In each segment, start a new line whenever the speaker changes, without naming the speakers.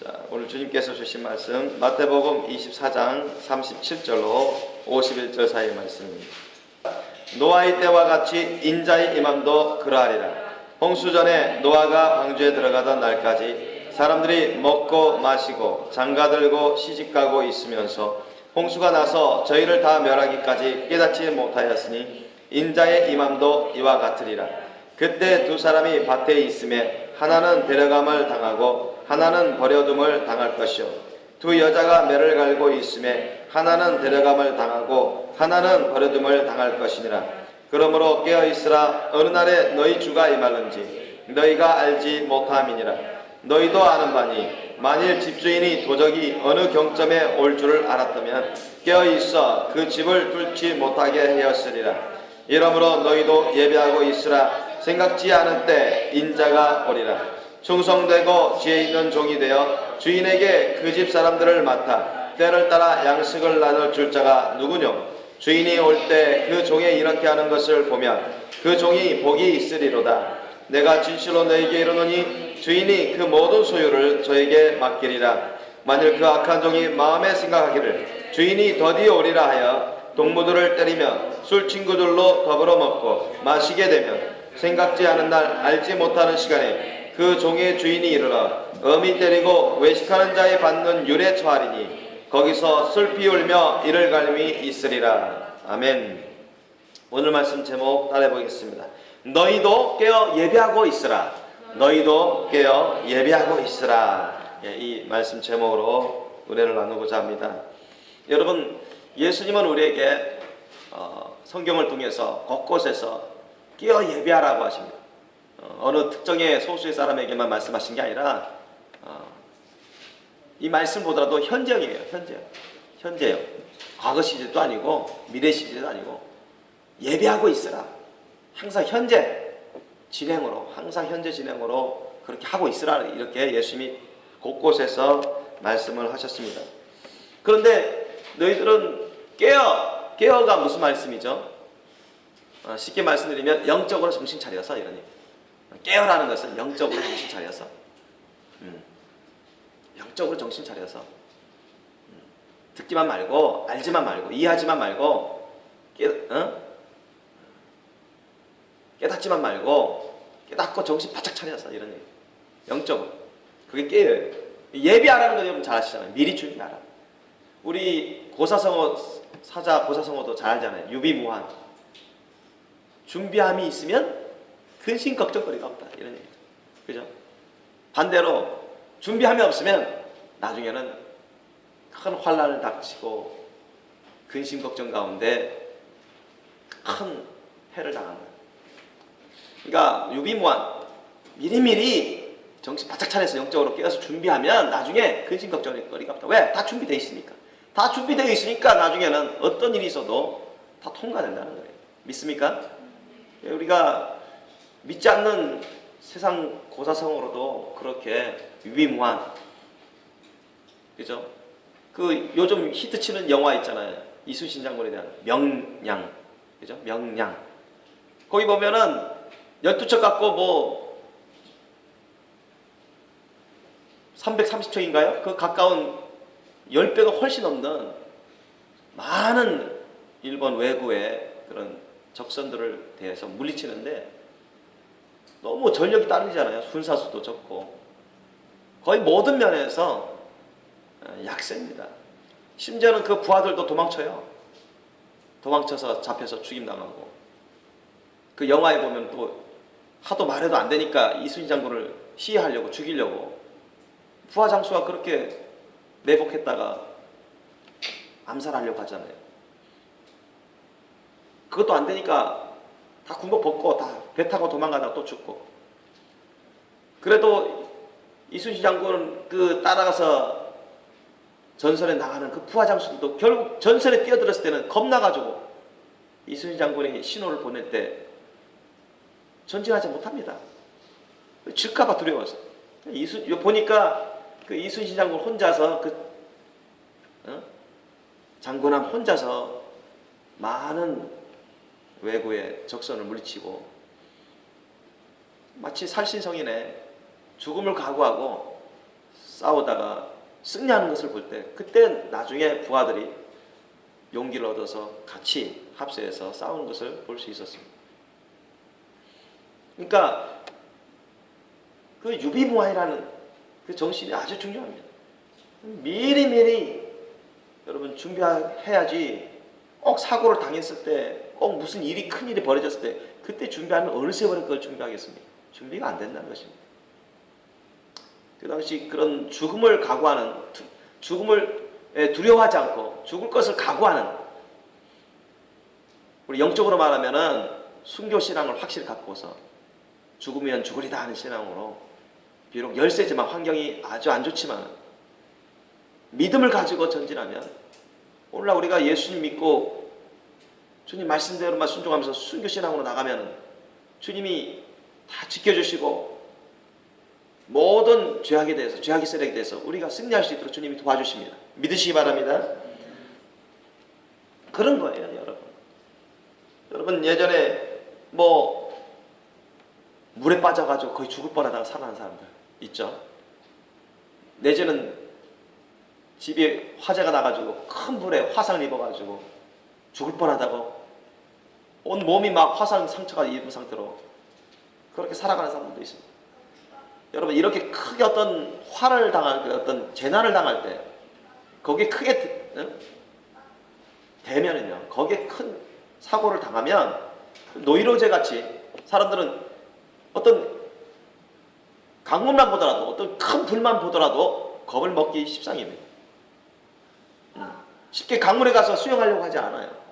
자, 오늘 주님께서 주신 말씀 마태복음 24장 37절로 51절 사이의 말씀입니다. 노아의 때와 같이 인자의 임함도 그러하리라. 홍수 전에 노아가 방주에 들어가던 날까지 사람들이 먹고 마시고 장가들고 시집가고 있으면서 홍수가 나서 저희를 다 멸하기까지 깨닫지 못하였으니 인자의 임함도 이와 같으리라. 그때 두 사람이 밭에 있음에 하나는 데려감을 당하고 하나는 버려둠을 당할 것이요, 두 여자가 매를 갈고 있음에 하나는 데려감을 당하고 하나는 버려둠을 당할 것이니라. 그러므로 깨어있으라. 어느 날에 너희 주가 임할는지 너희가 알지 못함이니라. 너희도 아는 바니 만일 집주인이 도적이 어느 경점에 올 줄을 알았다면 깨어있어 그 집을 뚫지 못하게 하였으리라. 이러므로 너희도 예배하고 있으라. 생각지 않은 때 인자가 오리라. 충성되고 지혜 있는 종이 되어 주인에게 그 집 사람들을 맡아 때를 따라 양식을 나눌 줄 자가 누구뇨? 주인이 올 때 그 종이 이렇게 하는 것을 보면 그 종이 복이 있으리로다. 내가 진실로 너에게 이르노니 주인이 그 모든 소유를 저에게 맡기리라. 만일 그 악한 종이 마음에 생각하기를 주인이 더디 오리라 하여 동무들을 때리며 술 친구들로 더불어 먹고 마시게 되면 생각지 않은 날 알지 못하는 시간에 그 종의 주인이 이르러 엄히 때리고 외식하는 자에 받는 율에 처하리니 거기서 슬피 울며 이를 갈림이 있으리라. 아멘. 오늘 말씀 제목 따라해 보겠습니다. 너희도 깨어 예배하고 있으라. 너희도 깨어 예배하고 있으라. 이 말씀 제목으로 은혜를 나누고자 합니다. 여러분, 예수님은 우리에게 성경을 통해서 곳곳에서 깨어 예배하라고 하십니다. 어느 특정의 소수의 사람에게만 말씀하신 게 아니라 이 말씀보다도 현재형이에요. 현재형. 과거 시제도 아니고 미래 시제도 아니고 예배하고 있으라. 항상 현재 진행으로 그렇게 하고 있으라. 이렇게 예수님이 곳곳에서 말씀을 하셨습니다. 그런데 너희들은 깨어가 무슨 말씀이죠? 쉽게 말씀드리면 영적으로 정신 차려서 이러니 깨어라는 것은 영적으로 정신 차려서 영적으로 정신 차려서 듣기만 말고 알지만 말고 이해하지만 말고 깨닫지만 말고 깨닫고 정신 바짝 차려서 이런 얘기. 영적으로 그게 깨어요. 예비하라는 거 여러분 잘 아시잖아요. 미리 준비하라. 우리 고사성어 사자 고사성어도 잘 알잖아요. 유비무환. 준비함이 있으면 근심 걱정거리가 없다. 이런 얘기죠. 그죠? 반대로 준비함이 없으면 나중에는 큰 환난을 닥치고 근심 걱정 가운데 큰 해를 당한다. 그러니까 유비무환 미리미리 정신 바짝 차려서 영적으로 깨어서 준비하면 나중에 근심 걱정거리가 없다. 왜? 다 준비되어 있으니까. 다 준비되어 있으니까 나중에는 어떤 일이 있어도 다 통과된다는 거예요. 믿습니까? 우리가 믿지 않는 세상 고사성어로도 그렇게 유비무환, 그죠? 그 요즘 히트치는 영화 있잖아요. 이순신 장군에 대한 명량, 그죠? 명량. 거기 보면은 12척 갖고 뭐 330척인가요? 그 가까운 10배가 훨씬 넘는 많은 일본 외구의 그런 적선들을 대해서 물리치는데 너무 전력이 딸리잖아요. 군사수도 적고 거의 모든 면에서 약세입니다. 심지어는 그 부하들도 도망쳐요. 도망쳐서 잡혀서 죽임당하고. 그 영화에 보면 또 하도 말해도 안 되니까 이순신 장군을 시해하려고 죽이려고 부하 장수가 그렇게 매복했다가 암살하려고 하잖아요. 그것도 안 되니까 다 군복 벗고 다 배 타고 도망가다가 또 죽고. 그래도 이순신 장군 그 따라가서 전선에 나가는 그 부하 장수들도 결국 전선에 뛰어들었을 때는 겁나가지고 이순신 장군이 신호를 보낼 때 전진하지 못합니다. 질까봐 두려워서. 보니까 그 이순신 장군 혼자서 장군함 혼자서 많은 외구의 적선을 물리치고 마치 살신성인의 죽음을 각오하고 싸우다가 승리하는 것을 볼 때 그때 나중에 부하들이 용기를 얻어서 같이 합세해서 싸우는 것을 볼 수 있었습니다. 그러니까 그 유비무환이라는 그 정신이 아주 중요합니다. 미리미리 여러분 준비해야지 꼭 사고를 당했을 때 꼭 무슨 일이 큰일이 벌어졌을 때 그때 준비하면 어느 세월에 그걸 준비하겠습니까? 준비가 안 된다는 것입니다. 그 당시 그런 죽음을 각오하는, 죽음을 두려워하지 않고 죽을 것을 각오하는, 우리 영적으로 말하면은 순교신앙을 확실히 갖고서 죽으면 죽으리다 하는 신앙으로, 비록 열세지만 환경이 아주 안 좋지만 믿음을 가지고 전진하면, 오늘날 우리가 예수님 믿고 주님 말씀대로만 순종하면서 순교신앙으로 나가면 주님이 다 지켜주시고 모든 죄악에 대해서, 죄악의 세력에 대해서 우리가 승리할 수 있도록 주님이 도와주십니다. 믿으시기 바랍니다. 그런 거예요, 여러분. 여러분 예전에 뭐 물에 빠져가지고 거의 죽을 뻔하다가 살아난 사람들 있죠. 내지는 집에 화재가 나가지고 큰 불에 화상을 입어가지고 죽을 뻔하다고 온 몸이 막 화상 상처가 입은 상태로 그렇게 살아가는 사람들도 있습니다. 여러분 이렇게 크게 어떤 화를 당할 때, 어떤 재난을 당할 때 거기에 크게 되면은요, 거기에 큰 사고를 당하면 노이로제 같이 사람들은 어떤 강물만 보더라도, 어떤 큰 불만 보더라도 겁을 먹기 십상입니다. 쉽게 강물에 가서 수영하려고 하지 않아요.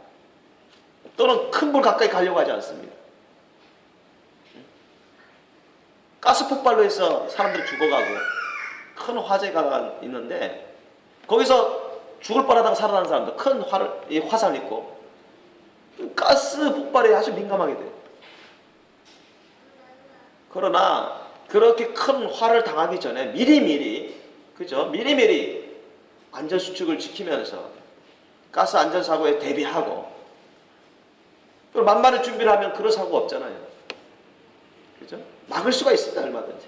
또는 큰 불 가까이 가려고 하지 않습니다. 가스 폭발로 해서 사람들이 죽어가고 큰 화재가 있는데 거기서 죽을 뻔하다가 살아나는 사람들, 큰 화상을 입고 가스 폭발에 아주 민감하게 돼요. 그러나 그렇게 큰 화를 당하기 전에 미리미리, 그죠? 미리미리 안전수칙을 지키면서 가스 안전사고에 대비하고, 또 만반의 준비를 하면 그런 사고가 없잖아요. 그죠? 막을 수가 있습니다, 얼마든지.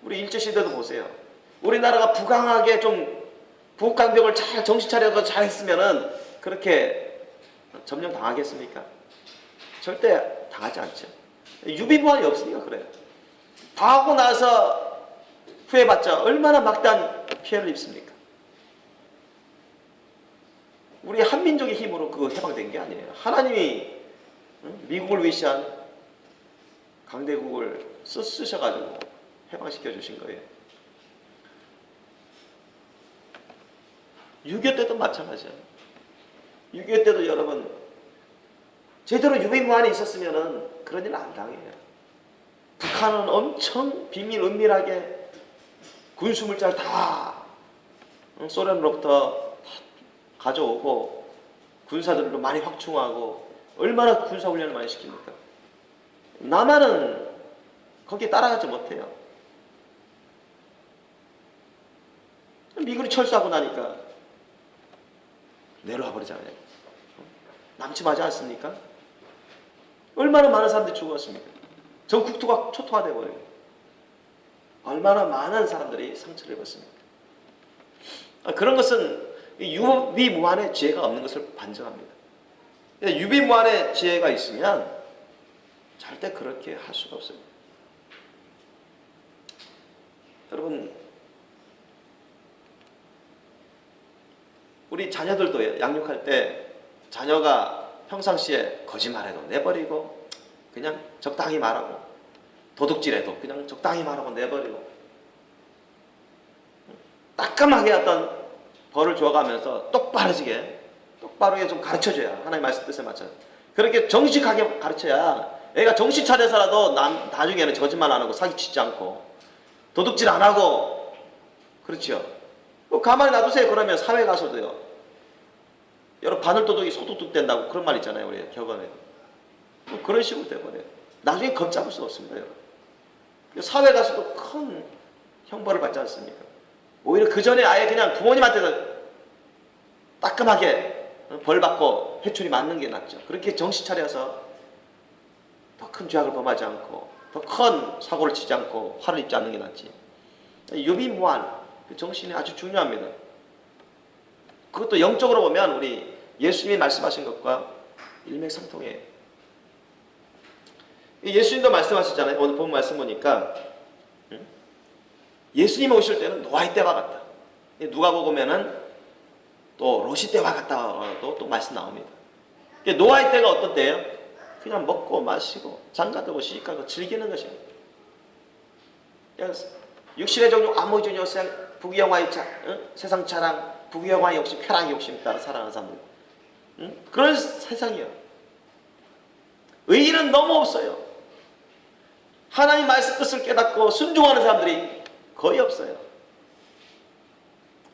우리 일제시대도 보세요. 우리나라가 부강하게 좀 부국강병을 잘 정신 차려서 잘 했으면은 그렇게 점령 당하겠습니까? 절대 당하지 않죠. 유비무환이 없으니까 그래요. 다 하고 나서 후회받자 얼마나 막대한 피해를 입습니까? 우리 한민족의 힘으로 그거 해방된 게 아니에요. 하나님이 미국을 위시한 강대국을 쓰셔가지고 해방시켜 주신 거예요. 6.25 때도 마찬가지예요. 6.25 때도 여러분 제대로 유비무환이 있었으면 그런 일 안 당해요. 북한은 엄청 비밀 은밀하게 군수물자를 다 소련으로부터 가져오고 군사들로 많이 확충하고 얼마나 군사훈련을 많이 시킵니까? 남한은 거기에 따라가지 못해요. 미군이 철수하고 나니까 내려와 버리잖아요. 남침하지 않습니까? 얼마나 많은 사람들이 죽었습니까? 전 국토가 초토화되어 버려요. 얼마나 많은 사람들이 상처를 입었습니까? 그런 것은 유비무환의 지혜가 없는 것을 반증합니다. 유비무환의 지혜가 있으면 절대 그렇게 할 수가 없어요. 여러분, 우리 자녀들도 양육할 때 자녀가 평상시에 거짓말해도 내버리고 그냥 적당히 말하고 도둑질해도 그냥 적당히 말하고 내버리고 따끔하게 어떤 벌을 줘가면서 똑바르게 좀 가르쳐줘야, 하나님의 말씀 뜻에 맞춰 그렇게 정직하게 가르쳐야 애가 정신 차려서라도 나중에는 거짓말 안 하고 사기치지 않고 도둑질 안 하고, 그렇죠? 가만히 놔두세요. 그러면 사회 가서도요, 여러분 바늘도둑이 소도둑 된다고 그런 말 있잖아요, 우리 격언에. 그런 식으로 돼버려요. 나중에 겁잡을 수 없습니다, 여러분. 사회 가서도 큰 형벌을 받지 않습니까? 오히려 그 전에 아예 그냥 부모님한테서 따끔하게 벌 받고 회초리 맞는 게 낫죠. 그렇게 정신 차려서 더 큰 죄악을 범하지 않고 더 큰 사고를 치지 않고 화를 입지 않는 게 낫지. 유비무한 그 정신이 아주 중요합니다. 그것도 영적으로 보면 우리 예수님이 말씀하신 것과 일맥상통해요. 예수님도 말씀하셨잖아요. 오늘 본 말씀 보니까 예수님 오실 때는 노아의 때와 같다. 누가복음 보면은 또 롯의 때와 같다고 또 말씀 나옵니다. 노아의 때가 어떤 때예요? 그냥 먹고 마시고 장가들고 시집가고 즐기는 것입니다. 육신의 종류 암호주의 욕심, 부귀영화의 세상 자랑, 부귀영화의 욕심, 쾌락의 욕심 따라 살아가는 사람들. 그런 세상이에요. 의의는 너무 없어요. 하나님 말씀 뜻을 깨닫고 순종하는 사람들이 거의 없어요.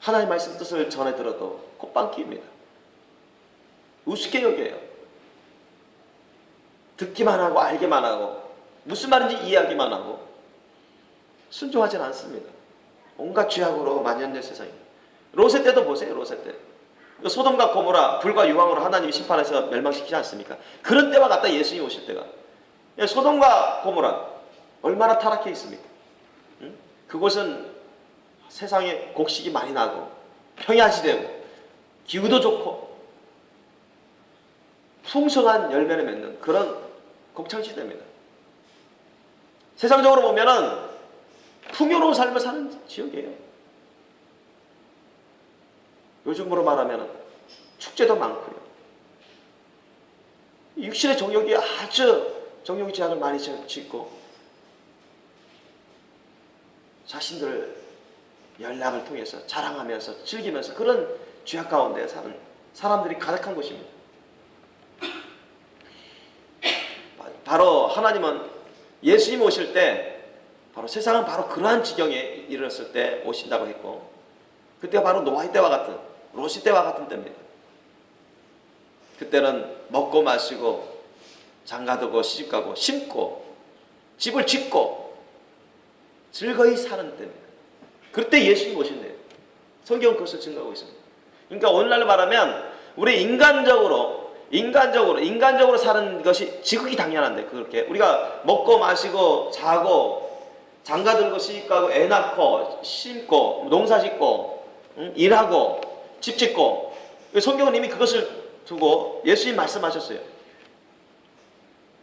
하나님 말씀 뜻을 전해 들어도 콧방귀입니다. 우습게 여겨요. 듣기만 하고 알기만 하고 무슨 말인지 이해하기만 하고 순종하진 않습니다. 온갖 죄악으로 만연된 세상입니다. 롯의 때도 보세요. 롯의 때. 소돔과 고모라 불과 유황으로 하나님이 심판해서 멸망시키지 않습니까? 그런 때와 같다. 예수님이 오실 때가. 소돔과 고모라 얼마나 타락해 있습니까? 그곳은 세상에 곡식이 많이 나고 평야지대고 기후도 좋고 풍성한 열매를 맺는 그런 곡창지대입니다. 세상적으로 보면은 풍요로운 삶을 사는 지역이에요. 요즘으로 말하면 축제도 많고요. 육신의 정욕이 아주 정욕 제한을 많이 짓고 자신들 연락을 통해서 자랑하면서 즐기면서 그런 죄악 가운데 사는 사람들이 가득한 곳입니다. 바로 하나님은 예수님 오실 때 바로 세상은 바로 그러한 지경에 이르렀을 때 오신다고 했고 그때가 바로 노아의 때와 같은 롯의 때와 같은 때입니다. 그때는 먹고 마시고 장가들고 시집가고 심고 집을 짓고 즐거이 사는 때입니다. 그때 예수님 오신대요. 성경은 그것을 증거하고 있습니다. 그러니까 오늘날로 말하면 우리 인간적으로 사는 것이 지극히 당연한데 그렇게 우리가 먹고 마시고 자고 장가들고 시집가고 애 낳고 심고 농사 짓고 일하고 집 짓고 성경은 이미 그것을 두고 예수님 말씀하셨어요.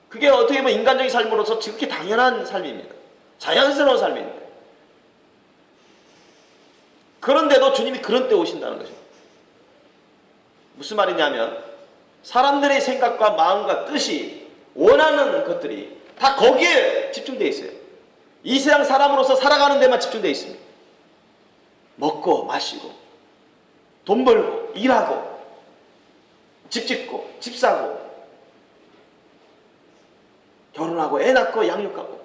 그게 어떻게 보면 인간적인 삶으로서 지극히 당연한 삶입니다. 자연스러운 삶입니다. 그런데도 주님이 그런 때 오신다는 거죠. 무슨 말이냐면 사람들의 생각과 마음과 뜻이 원하는 것들이 다 거기에 집중되어 있어요. 이 세상 사람으로서 살아가는 데만 집중되어 있습니다. 먹고 마시고 돈 벌고 일하고 집 짓고 집 사고 결혼하고 애 낳고 양육하고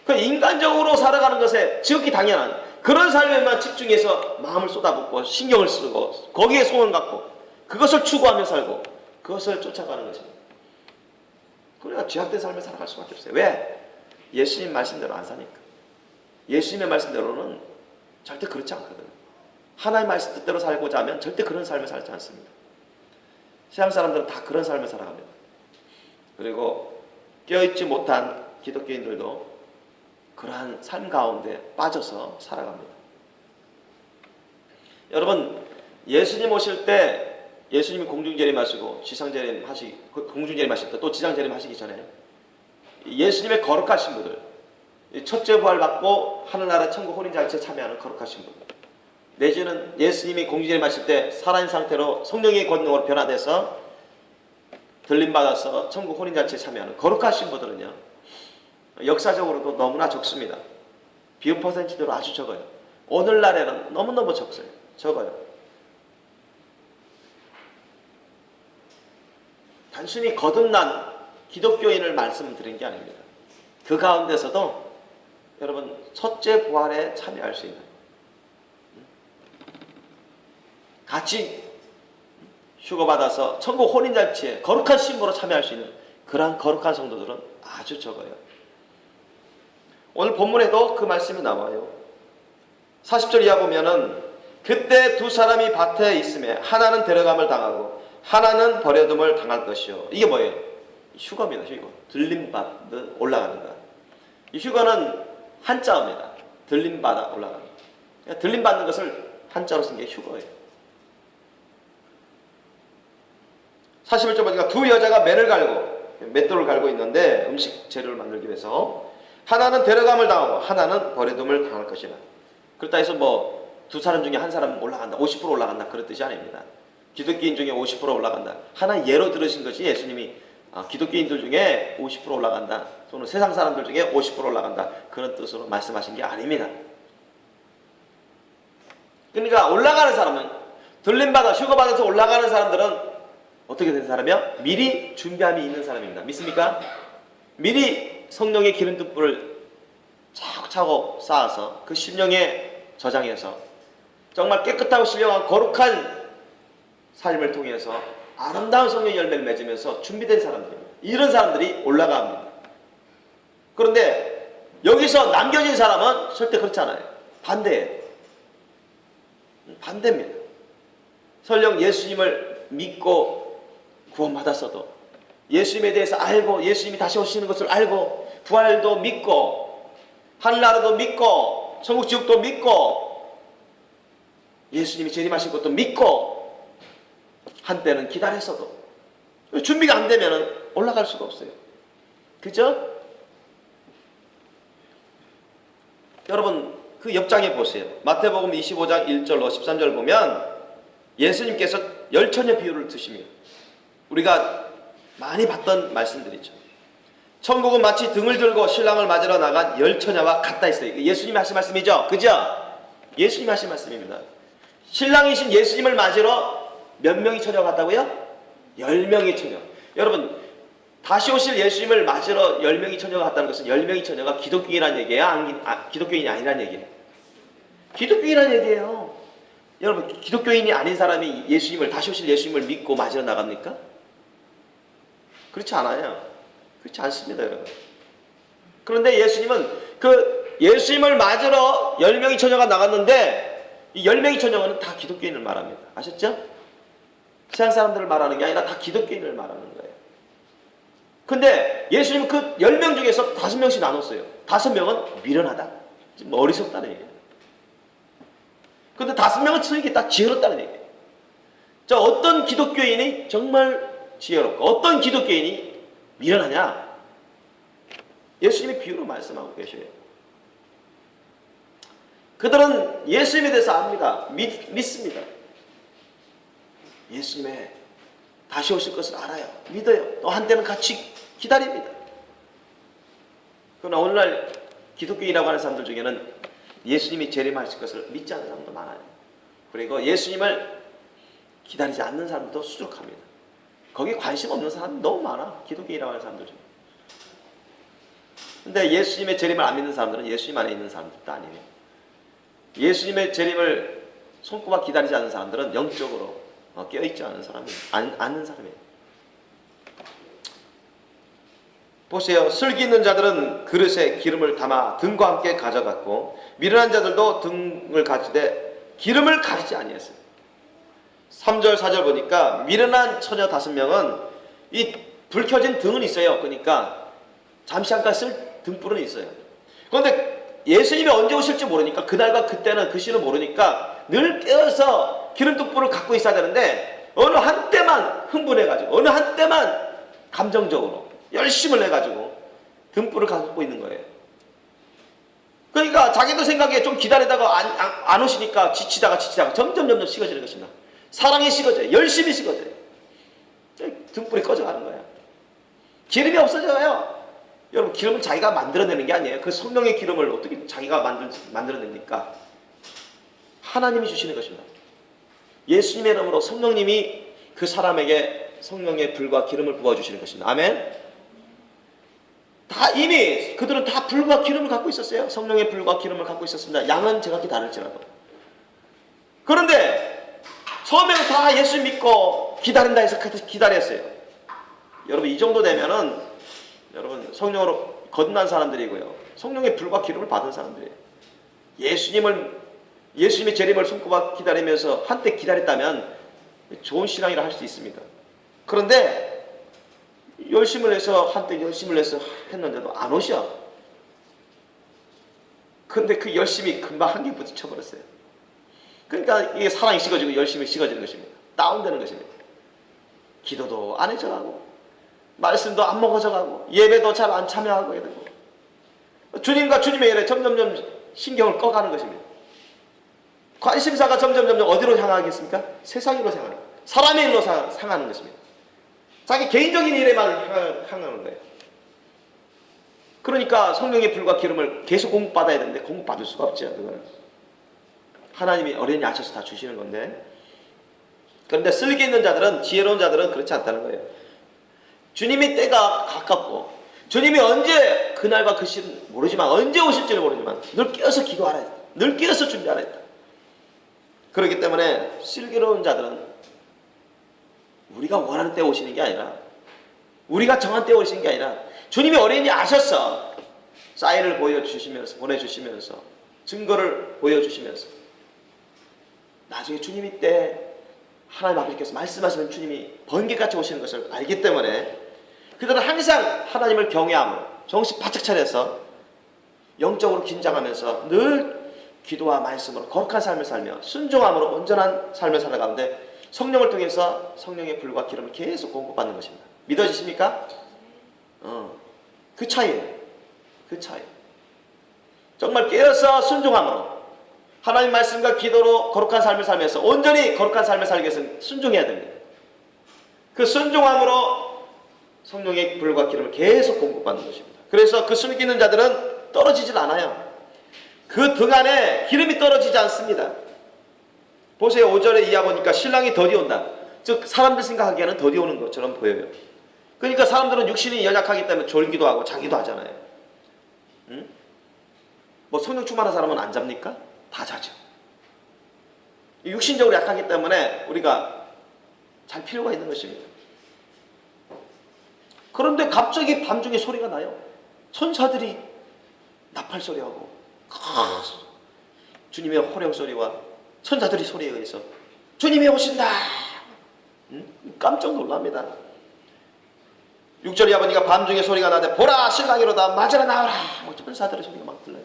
그 인간적으로 살아가는 것에 지극히 당연한 그런 삶에만 집중해서 마음을 쏟아붓고 신경을 쓰고 거기에 소원을 갖고 그것을 추구하며 살고 그것을 쫓아가는 것입니다. 그러니까 죄악된 삶을 살아갈 수밖에 없어요. 왜? 예수님 말씀대로 안 사니까. 예수님의 말씀대로는 절대 그렇지 않거든요. 하나님의 말씀 뜻대로 살고자 하면 절대 그런 삶을 살지 않습니다. 세상 사람들은 다 그런 삶을 살아갑니다. 그리고 깨어있지 못한 기독교인들도 그러한 삶 가운데 빠져서 살아갑니다. 여러분 예수님 오실 때 예수님이 공중재림하시고 공중재림하실 때 또 지상재림하시기 전에 예수님의 거룩하신 분들 첫째 부활 받고 하늘나라 천국 혼인잔치에 참여하는 거룩하신 분들 내지는 예수님이 공중재림하실 때 살아있는 상태로 성령의 권능으로 변화돼서 들림받아서 천국 혼인잔치에 참여하는 거룩하신 분들은요 역사적으로도 너무나 적습니다. 비율 퍼센티지로 아주 적어요. 오늘날에는 너무너무 적어요. 단순히 거듭난 기독교인을 말씀드린 게 아닙니다. 그 가운데서도 여러분 첫째 부활에 참여할 수 있는 같이 휴거받아서 천국 혼인잔치에 거룩한 신부로 참여할 수 있는 그러한 거룩한 성도들은 아주 적어요. 오늘 본문에도 그 말씀이 나와요. 40절 이하 보면은 그때 두 사람이 밭에 있음에 하나는 데려감을 당하고 하나는 버려둠을 당할 것이요. 이게 뭐예요? 휴거입니다. 휴거. 들림받듯 올라가는 것. 이 휴거는 한자어입니다. 들림받아 올라가는. 들림받는 것을 한자로 쓴 게 휴거예요. 41절 보니까 두 여자가 맷돌을 갈고 있는데 음식 재료를 만들기 위해서 하나는 데려감을 당하고 하나는 버려둠을 당할 것이라. 그렇다 해서 뭐 두 사람 중에 한 사람 올라간다, 50% 올라간다 그런 뜻이 아닙니다. 기독교인 중에 50% 올라간다. 하나 예로 들으신 것이 예수님이 기독교인들 중에 50% 올라간다, 또는 세상 사람들 중에 50% 올라간다 그런 뜻으로 말씀하신 게 아닙니다. 그러니까 올라가는 사람은 들림받아 휴거받아서 올라가는 사람들은 어떻게 된 사람이요? 미리 준비함이 있는 사람입니다. 믿습니까? 미리 성령의 기름등불을 차곡차곡 쌓아서 그 심령에 저장해서 정말 깨끗하고 신령한 거룩한 삶을 통해서 아름다운 성령의 열매를 맺으면서 준비된 사람들입니다. 이런 사람들이 올라갑니다. 그런데 여기서 남겨진 사람은 절대 그렇지 않아요. 반대입니다. 설령 예수님을 믿고 구원받았어도, 예수님에 대해서 알고, 예수님이 다시 오시는 것을 알고, 부활도 믿고, 하늘나라도 믿고, 천국 지옥도 믿고, 예수님이 재림하신 것도 믿고, 한때는 기다렸어도 준비가 안 되면 올라갈 수가 없어요. 그죠? 여러분 그 옆장에 보세요. 마태복음 25장 1절로 13절 보면 예수님께서 열처녀 비유를 드십니다. 우리가 많이 봤던 말씀들이죠. 천국은 마치 등을 들고 신랑을 맞으러 나간 열처녀와 같다 했어요. 예수님이 하신 말씀이죠. 그죠? 예수님이 하신 말씀입니다. 신랑이신 예수님을 맞으러 몇 명이 처녀가 갔다고요? 10명이 처녀. 여러분 다시 오실 예수님을 맞으러 10명이 처녀가 갔다는 것은 10명이 처녀가 기독교인이라는 얘기예요? 기독교인이 아니라는 얘기예요? 기독교인이라는 얘기예요. 여러분 기독교인이 아닌 사람이 예수님을, 다시 오실 예수님을 믿고 맞으러 나갑니까? 그렇지 않아요. 그렇지 않습니다, 여러분. 그런데 예수님은 그 예수님을 맞으러 10명이 처녀가 나갔는데 이 10명이 처녀는 다 기독교인을 말합니다. 아셨죠? 세상 사람들을 말하는 게 아니라 다 기독교인을 말하는 거예요. 근데 예수님은 그 10명 중에서 5명씩 나눴어요. 5명은 미련하다, 어리석다는 얘기예요. 근데 5명은 저에게 다 지혜롭다는 얘기예요. 자, 어떤 기독교인이 정말 지혜롭고 어떤 기독교인이 미련하냐? 예수님이 비유로 말씀하고 계셔요. 그들은 예수님에 대해서 압니다. 믿습니다. 예수님의 다시 오실 것을 알아요. 믿어요. 또 한때는 같이 기다립니다. 그러나 오늘날 기독교인이라고 하는 사람들 중에는 예수님이 재림하실 것을 믿지 않는 사람도 많아요. 그리고 예수님을 기다리지 않는 사람도 수두룩합니다. 거기에 관심 없는 사람이 너무 많아. 기독교인이라고 하는 사람들 중에. 근데 예수님의 재림을 안 믿는 사람들은 예수님 안에 있는 사람들도 아니에요. 예수님의 재림을 손꼽아 기다리지 않는 사람들은 영적으로 깨어있지 않은 사람이에요. 보세요. 슬기 있는 자들은 그릇에 기름을 담아 등과 함께 가져갔고 미련한 자들도 등을 가지되 기름을 가지지 아니했어요. 3절 4절 보니까 미련한 처녀 5명은 이 불 켜진 등은 있어요. 그러니까 잠시 잠깐 쓸 등불은 있어요. 그런데 예수님이 언제 오실지 모르니까, 그날과 그때는 그 시는 모르니까 늘 깨어서 기름등불을 갖고 있어야 되는데 어느 한때만 흥분해가지고, 어느 한때만 감정적으로 열심을 내가지고 등불을 갖고 있는 거예요. 그러니까 자기도 생각에 좀 기다리다가 안 오시니까 지치다가 점점 식어지는 것입니다. 사랑이 식어져요. 열심히 식어져요. 등불이 꺼져가는 거예요. 기름이 없어져요. 여러분 기름은 자기가 만들어내는 게 아니에요. 그 성령의 기름을 어떻게 자기가 만들어냅니까? 하나님이 주시는 것입니다. 예수님의 이름으로 성령님이 그 사람에게 성령의 불과 기름을 부어주시는 것입니다. 아멘. 이미 그들은 다 불과 기름을 갖고 있었어요. 성령의 불과 기름을 갖고 있었습니다. 양은 제각기 다를지라도. 그런데 처음에는 다 예수 믿고 기다린다 해서 기다렸어요. 여러분 이 정도 되면은 여러분 성령으로 거듭난 사람들이고요, 성령의 불과 기름을 받은 사람들이에요. 예수님의 재림을 손꼽아 기다리면서 한때 기다렸다면 좋은 신앙이라 할 수 있습니다. 그런데 열심을 해서 한때 열심을 해서 했는데도 안 오셔. 근데 그 열심이 금방 한개 부딪혀버렸어요. 그러니까 이게 사랑이 식어지고 열심이 식어지는 것입니다. 다운되는 것입니다. 기도도 안 해져가고 말씀도 안 먹어져가고 예배도 잘 안 참여하고 되고 주님과 주님의 일에 점점점 신경을 꺼가는 것입니다. 관심사가 점점 어디로 향하겠습니까? 세상으로 향하는 거예요. 사람의 일로 향하는 것입니다. 자기 개인적인 일에만 향하는 거예요. 그러니까 성령의 불과 기름을 계속 공급받아야 되는데 공급받을 수가 없죠. 그거는 하나님이 어린이 아셔서 다 주시는 건데, 그런데 쓸개 있는 자들은, 지혜로운 자들은 그렇지 않다는 거예요. 주님의 때가 가깝고 주님이 언제, 그날과 그 시는 모르지만, 언제 오실지는 모르지만 늘 깨어서 기도하라 했다. 늘 깨어서 준비하라 했다. 그렇기 때문에 슬기로운 자들은 우리가 원하는 때 오시는 게 아니라, 우리가 정한 때 오시는 게 아니라 주님이 어린이 아셔서 사인을 보내주시면서 증거를 보여주시면서 나중에 주님이 때 하나님 아버지께서 말씀하시면 주님이 번개같이 오시는 것을 알기 때문에 그들은 항상 하나님을 경외함으로 정신 바짝 차려서 영적으로 긴장하면서 늘 기도와 말씀으로 거룩한 삶을 살며 순종함으로 온전한 삶을 살아가는데 성령을 통해서 성령의 불과 기름을 계속 공급받는 것입니다. 믿어지십니까? 그 차이예요. 그 차이. 정말 깨어서 순종함으로 하나님 말씀과 기도로 거룩한 삶을 살면서 온전히 거룩한 삶을 살기 위해서는 순종해야 됩니다. 그 순종함으로 성령의 불과 기름을 계속 공급받는 것입니다. 그래서 그 숨기는 자들은 떨어지질 않아요. 그 등 안에 기름이 떨어지지 않습니다. 보세요. 5절에 이하 보니까 신랑이 더디 온다. 즉 사람들 생각하기에는 더디 오는 것처럼 보여요. 그러니까 사람들은 육신이 연약하기 때문에 졸기도 하고 자기도 하잖아요. 응? 뭐 성령 충만한 사람은 안 잡니까? 다 자죠. 육신적으로 약하기 때문에 우리가 잘 필요가 있는 것입니다. 그런데 갑자기 밤중에 소리가 나요. 천사들이 나팔 소리하고 주님의 호령 소리와 천사들이 소리에 의해서 주님이 오신다. 깜짝 놀랍니다. 6절에 아버니가 밤중에 소리가 나되 보라 신랑이로다 맞으러 나오라. 천사들의 소리가 막 들려요.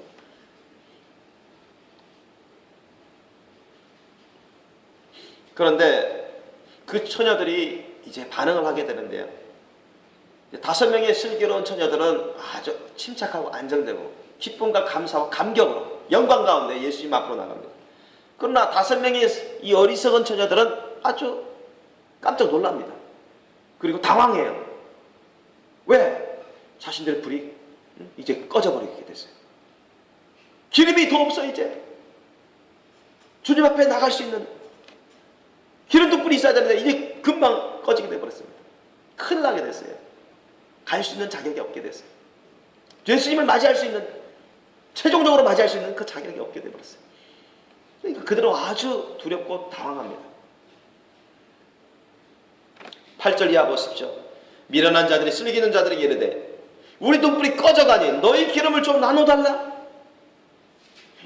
그런데 그 처녀들이 이제 반응을 하게 되는데요. 5명의 슬기로운 처녀들은 아주 침착하고 안정되고 기쁨과 감사와 감격으로 영광 가운데 예수님 앞으로 나갑니다. 그러나 5명의 이 어리석은 처녀들은 아주 깜짝 놀랍니다. 그리고 당황해요. 왜? 자신들의 불이 이제 꺼져버리게 됐어요. 기름이 더 없어. 이제 주님 앞에 나갈 수 있는 기름도 불이 있어야 되는데 이제 금방 꺼지게 돼버렸습니다. 큰일 나게 됐어요. 갈 수 있는 자격이 없게 됐어요. 예수님을 맞이할 수 있는, 최종적으로 맞이할 수 있는 그 자격이 없게 돼버렸어요. 그러니까 그들은 아주 두렵고 당황합니다. 8절 이하 보십시오. 미련한 자들이 슬기는 자들에게 이르되 우리 등불이 꺼져가니 너희 기름을 좀 나눠달라.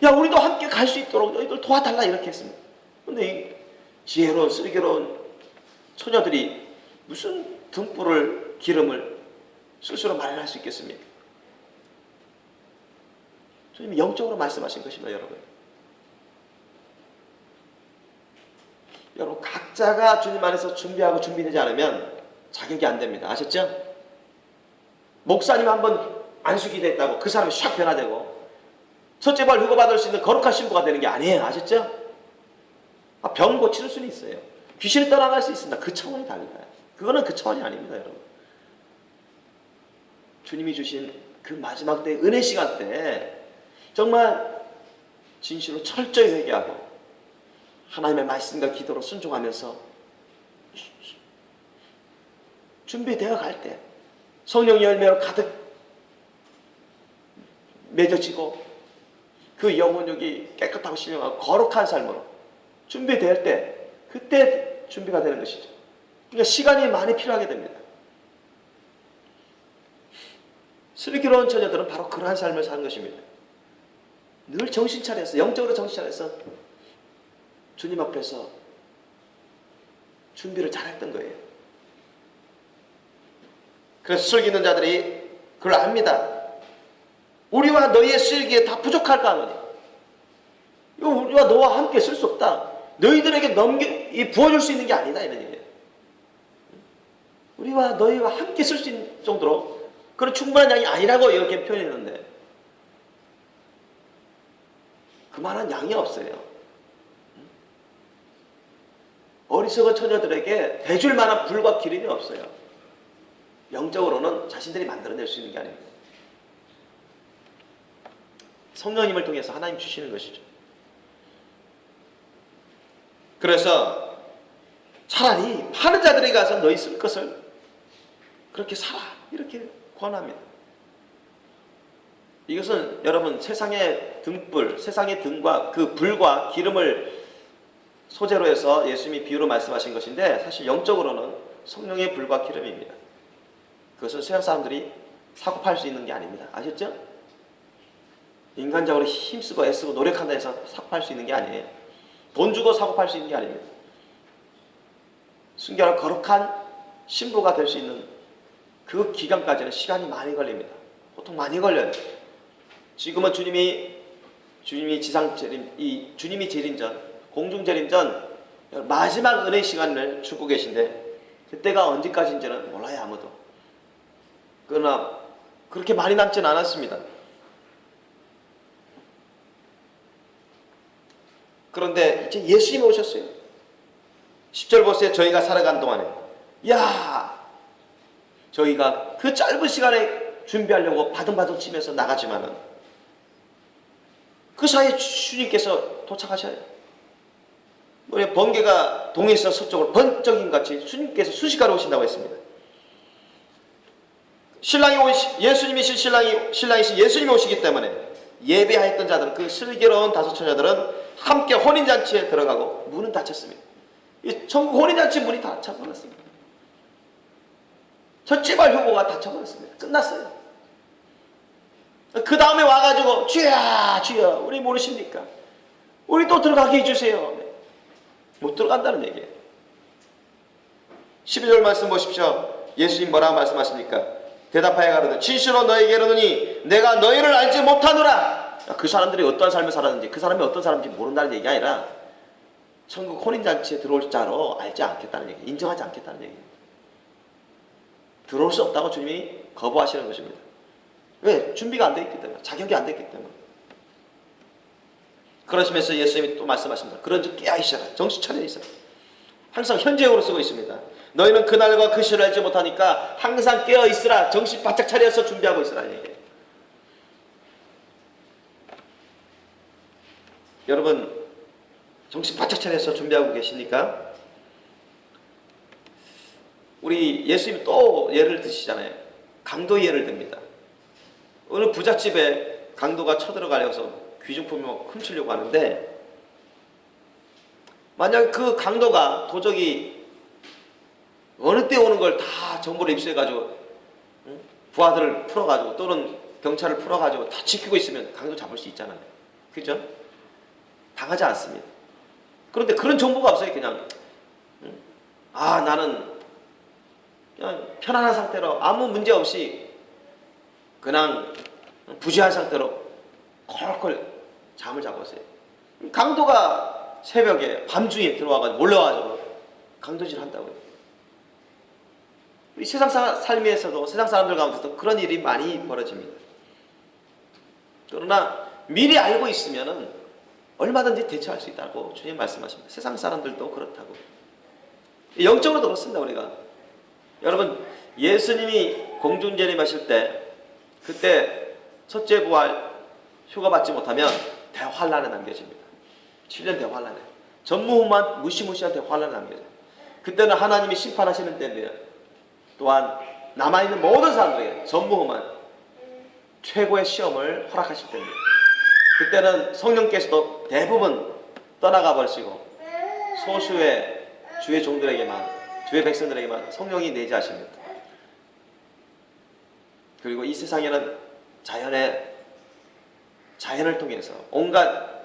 야, 우리도 함께 갈 수 있도록 너희들 도와달라. 이렇게 했습니다. 그런데 이 지혜로운 슬기로운 처녀들이 무슨 등불을, 기름을 스스로 마련할 수 있겠습니까? 주님이 영적으로 말씀하신 것입니다. 여러분 각자가 주님 안에서 준비하고 준비되지 않으면 자격이 안 됩니다. 아셨죠? 목사님 한번 안수기 됐다고 그 사람이 샥 변화되고 첫째 발 휘고받을 수 있는 거룩한 신부가 되는 게 아니에요. 아셨죠? 병 고치는 수는 있어요. 귀신을 떠나갈 수 있습니다. 그 차원이 달라요. 그거는 그 차원이 아닙니다. 여러분, 주님이 주신 그 마지막 때 은혜 시간 때 정말 진실로 철저히 회개하고 하나님의 말씀과 기도로 순종하면서 준비되어 갈 때 성령 열매로 가득 맺어지고 그 영혼력이 깨끗하고 신령하고 거룩한 삶으로 준비될 때, 그때 준비가 되는 것이죠. 그러니까 시간이 많이 필요하게 됩니다. 슬기로운 처녀들은 바로 그러한 삶을 사는 것입니다. 늘 정신 차려서, 영적으로 정신 차려서 주님 앞에서 준비를 잘했던 거예요. 그래서 슬기는 자들이 그걸 압니다.
우리와 너희의 쓰기에 다 부족할까 하노니 이거 우리와 너와 함께 쓸 수 없다. 너희들에게 부어줄 수 있는 게 아니다 이런 얘기예요. 우리와 너희와 함께 쓸 수 있는 정도로 그런 충분한 양이 아니라고 이렇게 표현했는데 그만한 양이 없어요. 어리석은 처녀들에게 대줄 만한 불과 기름이 없어요. 영적으로는 자신들이 만들어낼 수 있는 게 아닙니다. 성령님을 통해서 하나님 주시는 것이죠. 그래서 차라리 파는 자들에게 가서 너희 쓸 것을 그렇게 사라 이렇게 권합니다. 이것은 여러분 세상의 등불, 세상의 등과 그 불과 기름을 소재로 해서 예수님이 비유로 말씀하신 것인데 사실 영적으로는 성령의 불과 기름입니다. 그것은 세상 사람들이 사고 팔 수 있는 게 아닙니다. 아셨죠? 인간적으로 힘쓰고 애쓰고 노력한다 해서 사고 팔 수 있는 게 아니에요. 돈 주고 사고 팔 수 있는 게 아닙니다. 순결한 거룩한 신부가 될 수 있는 그 기간까지는 시간이 많이 걸립니다. 보통 많이 걸려요. 지금은 주님이 지상 재림, 주님이 재림 전, 공중 재림 전 마지막 은혜의 시간을 주고 계신데 그때가 언제까지인지는 몰라요 아무도. 그러나 그렇게 많이 남지는 않았습니다. 그런데 이제 예수님이 오셨어요. 10절 보세요. 저희가 살아간 동안에 저희가 그 짧은 시간에 준비하려고 바둥바둥 치면서 나가지만은 그 사이에 주님께서 도착하셔요. 우리 번개가 동에서 서쪽으로 번쩍인 같이 주님께서 순식간에 오신다고 했습니다. 예수님이신 신랑이신 예수님이 오시기 때문에 예배하였던 자들은 그 슬기로운 다섯 처녀들은 함께 혼인잔치에 들어가고 문은 닫혔습니다. 이 천국 혼인잔치 문이 닫혀버렸습니다. 첫째발 효고가 닫혀버렸습니다. 끝났어요. 그 다음에 와가지고 주여 주여 우리 모르십니까? 우리 또 들어가게 해주세요. 못 들어간다는 얘기예요. 12절 말씀 보십시오. 예수님 뭐라고 말씀하십니까? 대답하여 가로되 진실로 너희에게 이르노니 내가 너희를 알지 못하노라. 그 사람들이 어떠한 삶을 살았는지 그 사람이 어떤 사람인지 모른다는 얘기가 아니라 천국 혼인잔치에 들어올 자로 알지 않겠다는 얘기, 인정하지 않겠다는 얘기입니다. 들어올 수 없다고 주님이 거부하시는 것입니다. 왜? 준비가 안 돼 있기 때문에, 자격이 안 됐기 때문에. 그러시면서 예수님이 또 말씀하십니다. 그런즉 깨어 있어라. 정신 차려 있어라. 항상 현재형으로 쓰고 있습니다. 너희는 그날과 그 시를 알지 못하니까 항상 깨어 있으라. 정신 바짝 차려서 준비하고 있으라. 얘기해요. 여러분 정신 바짝 차려서 준비하고 계십니까? 우리 예수님이 또 예를 드시잖아요. 강도 예를 듭니다. 어느 부잣집에 강도가 쳐들어가려서 귀중품을 훔치려고 하는데 만약 그 강도가 도적이 어느 때 오는 걸 다 정보를 입수해가지고 부하들을 풀어가지고 또는 경찰을 풀어가지고 다 지키고 있으면 강도 잡을 수 있잖아요. 그죠? 당하지 않습니다. 그런데 그런 정보가 없어요. 그냥 나는 그냥 편안한 상태로 아무 문제 없이 그냥 부지한 상태로 콜콜 잠을 자고 있어요. 강도가 새벽에 밤중에 들어와가지고 몰려와가지고 강도질 한다고요. 우리 세상 삶에서도 세상 사람들 가운데도 그런 일이 많이 벌어집니다. 그러나 미리 알고 있으면은 얼마든지 대처할 수 있다고 주님 말씀하십니다. 세상 사람들도 그렇다고. 영적으로도 그렇습니다. 우리가 여러분 예수님이 공중재림하실 때 그때 첫째 부활 휴가 받지 못하면 대환란에 남겨집니다. 7년 대환란에 전무후무한 무시무시한 대환란에 남겨져요. 그때는 하나님이 심판하시는 때인데요. 또한 남아있는 모든 사람들에게 전무후무한 최고의 시험을 허락하실 때입니다. 그때는 성령께서도 대부분 떠나가 버리시고 소수의 주의 종들에게만 주의 백성들에게만 성령이 내재하십니다. 그리고 이 세상에는 자연을 통해서 온갖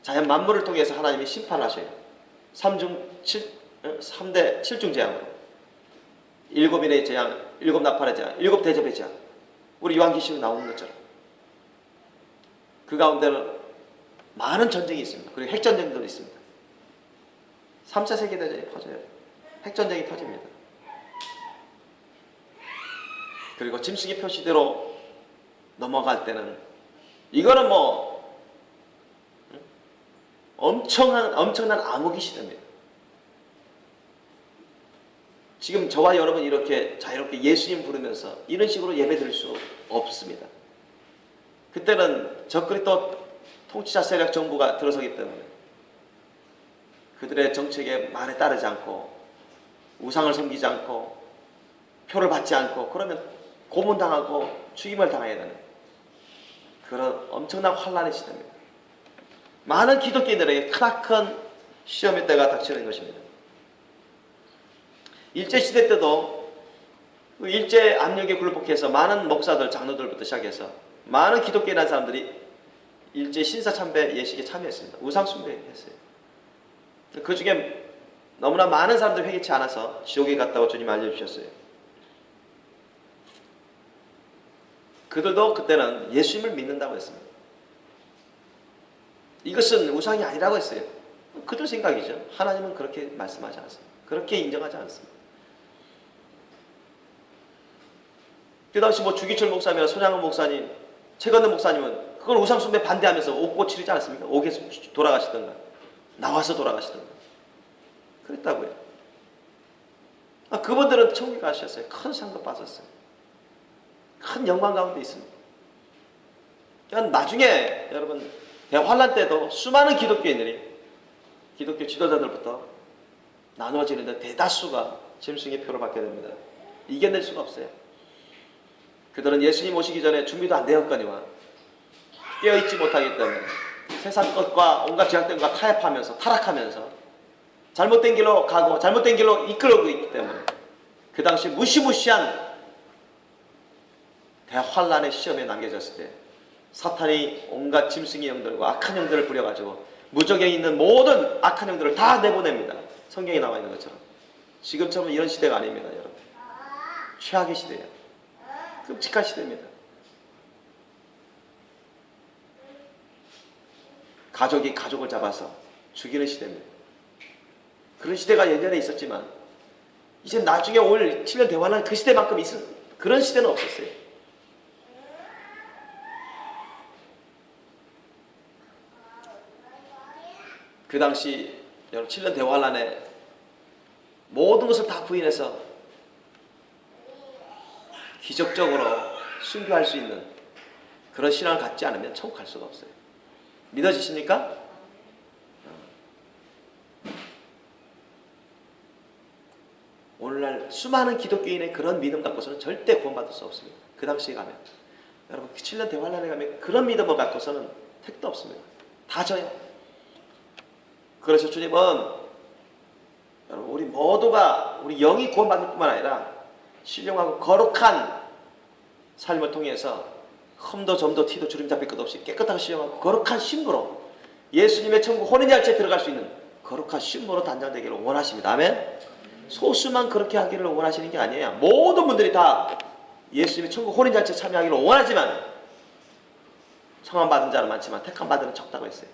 자연 만물을 통해서 하나님이 심판하셔요. 3대 7중 재앙으로 7인의 재앙, 7 나팔의 재앙, 7 대접의 재앙. 우리 요한계시록에 나오는 것처럼 그 가운데는 많은 전쟁이 있습니다. 그리고 핵전쟁도 있습니다. 3차 세계대전이 퍼져요. 핵전쟁이 터집니다. 그리고 짐승의 표시대로 넘어갈 때는 이거는 뭐 엄청난 암흑의 시대입니다. 지금 저와 여러분 이렇게 자유롭게 예수님 부르면서 이런 식으로 예배 드릴 수 없습니다. 그때는 적그리스도 통치자 세력 정부가 들어서기 때문에 그들의 정책에 말에 따르지 않고 우상을 섬기지 않고 표를 받지 않고 그러면 고문당하고 죽임을 당해야 되는 그런 엄청난 환란의 시대입니다. 많은 기독교인들에게 크나큰 시험의 때가 닥치는 것입니다. 일제시대 때도 그 일제 압력에 굴복해서 많은 목사들, 장로들부터 시작해서 많은 기독교인한 사람들이 일제 신사참배 예식에 참여했습니다. 우상숭배했어요. 그 중에 너무나 많은 사람들이 회개치 않아서 지옥에 갔다고 주님 알려주셨어요. 그들도 그때는 예수님을 믿는다고 했습니다. 이것은 우상이 아니라고 했어요. 그들 생각이죠. 하나님은 그렇게 말씀하지 않습니다. 그렇게 인정하지 않습니다. 그 당시 뭐 주기철 목사님이나 손양은 목사님, 최건근 목사님은 그걸 우상숭배 반대하면서 옥고 치르지 않았습니까? 옥에서 돌아가시던가 나와서 돌아가시던가 그랬다고요. 그분들은 천국에 가셨어요. 큰 상도 받았어요. 큰 영광 가운데 있습니다. 그러니까 나중에 여러분 대환란 때도 수많은 기독교인들이 기독교 지도자들부터 나누어지는데 대다수가 짐승의 표를 받게 됩니다. 이겨낼 수가 없어요. 그들은 예수님 오시기 전에 준비도 안 되었거니와 깨어있지 못하기 때문에 세상 것과 온갖 제약들과 타협하면서 타락하면서 잘못된 길로 가고 잘못된 길로 이끌어오고 있기 때문에 그 당시 무시무시한 대환란의 시험에 남겨졌을 때 사탄이 온갖 짐승의 영들과 악한 영들을 부려가지고 무적에 있는 모든 악한 영들을 다 내보냅니다. 성경에 나와 있는 것처럼. 지금처럼 이런 시대가 아닙니다, 여러분. 최악의 시대예요. 끔찍한 시대입니다. 가족이 가족을 잡아서 죽이는 시대입니다. 그런 시대가 예전에 있었지만 이제 나중에 올 7년 대환란 그 시대만큼 그런 시대는 없었어요. 그 당시 여러분 7년 대환란에 모든 것을 다 부인해서 기적적으로 순교할 수 있는 그런 신앙을 갖지 않으면 천국 갈 수가 없어요. 믿어지십니까? 오늘날 수많은 기독교인의 그런 믿음 갖고서는 절대 구원받을 수 없습니다. 그 당시에 가면 여러분 7년 대환란에 가면 그런 믿음을 갖고서는 택도 없습니다. 다 져요. 그래서 주님은 여러분 우리 모두가 우리 영이 구원받을 뿐만 아니라 신령하고 거룩한 삶을 통해서 흠도 점도 티도 주름 잡힐 것 없이 깨끗하고 신령하고 거룩한 신부로 예수님의 천국 혼인잔치에 들어갈 수 있는 거룩한 신부로 단장되기를 원하십니다. 아멘. 소수만 그렇게 하기를 원하시는 게 아니에요. 모든 분들이 다 예수님의 천국 혼인잔치에 참여하기를 원하지만 청함 받은 자는 많지만 택함 받은 자는 적다고 했어요.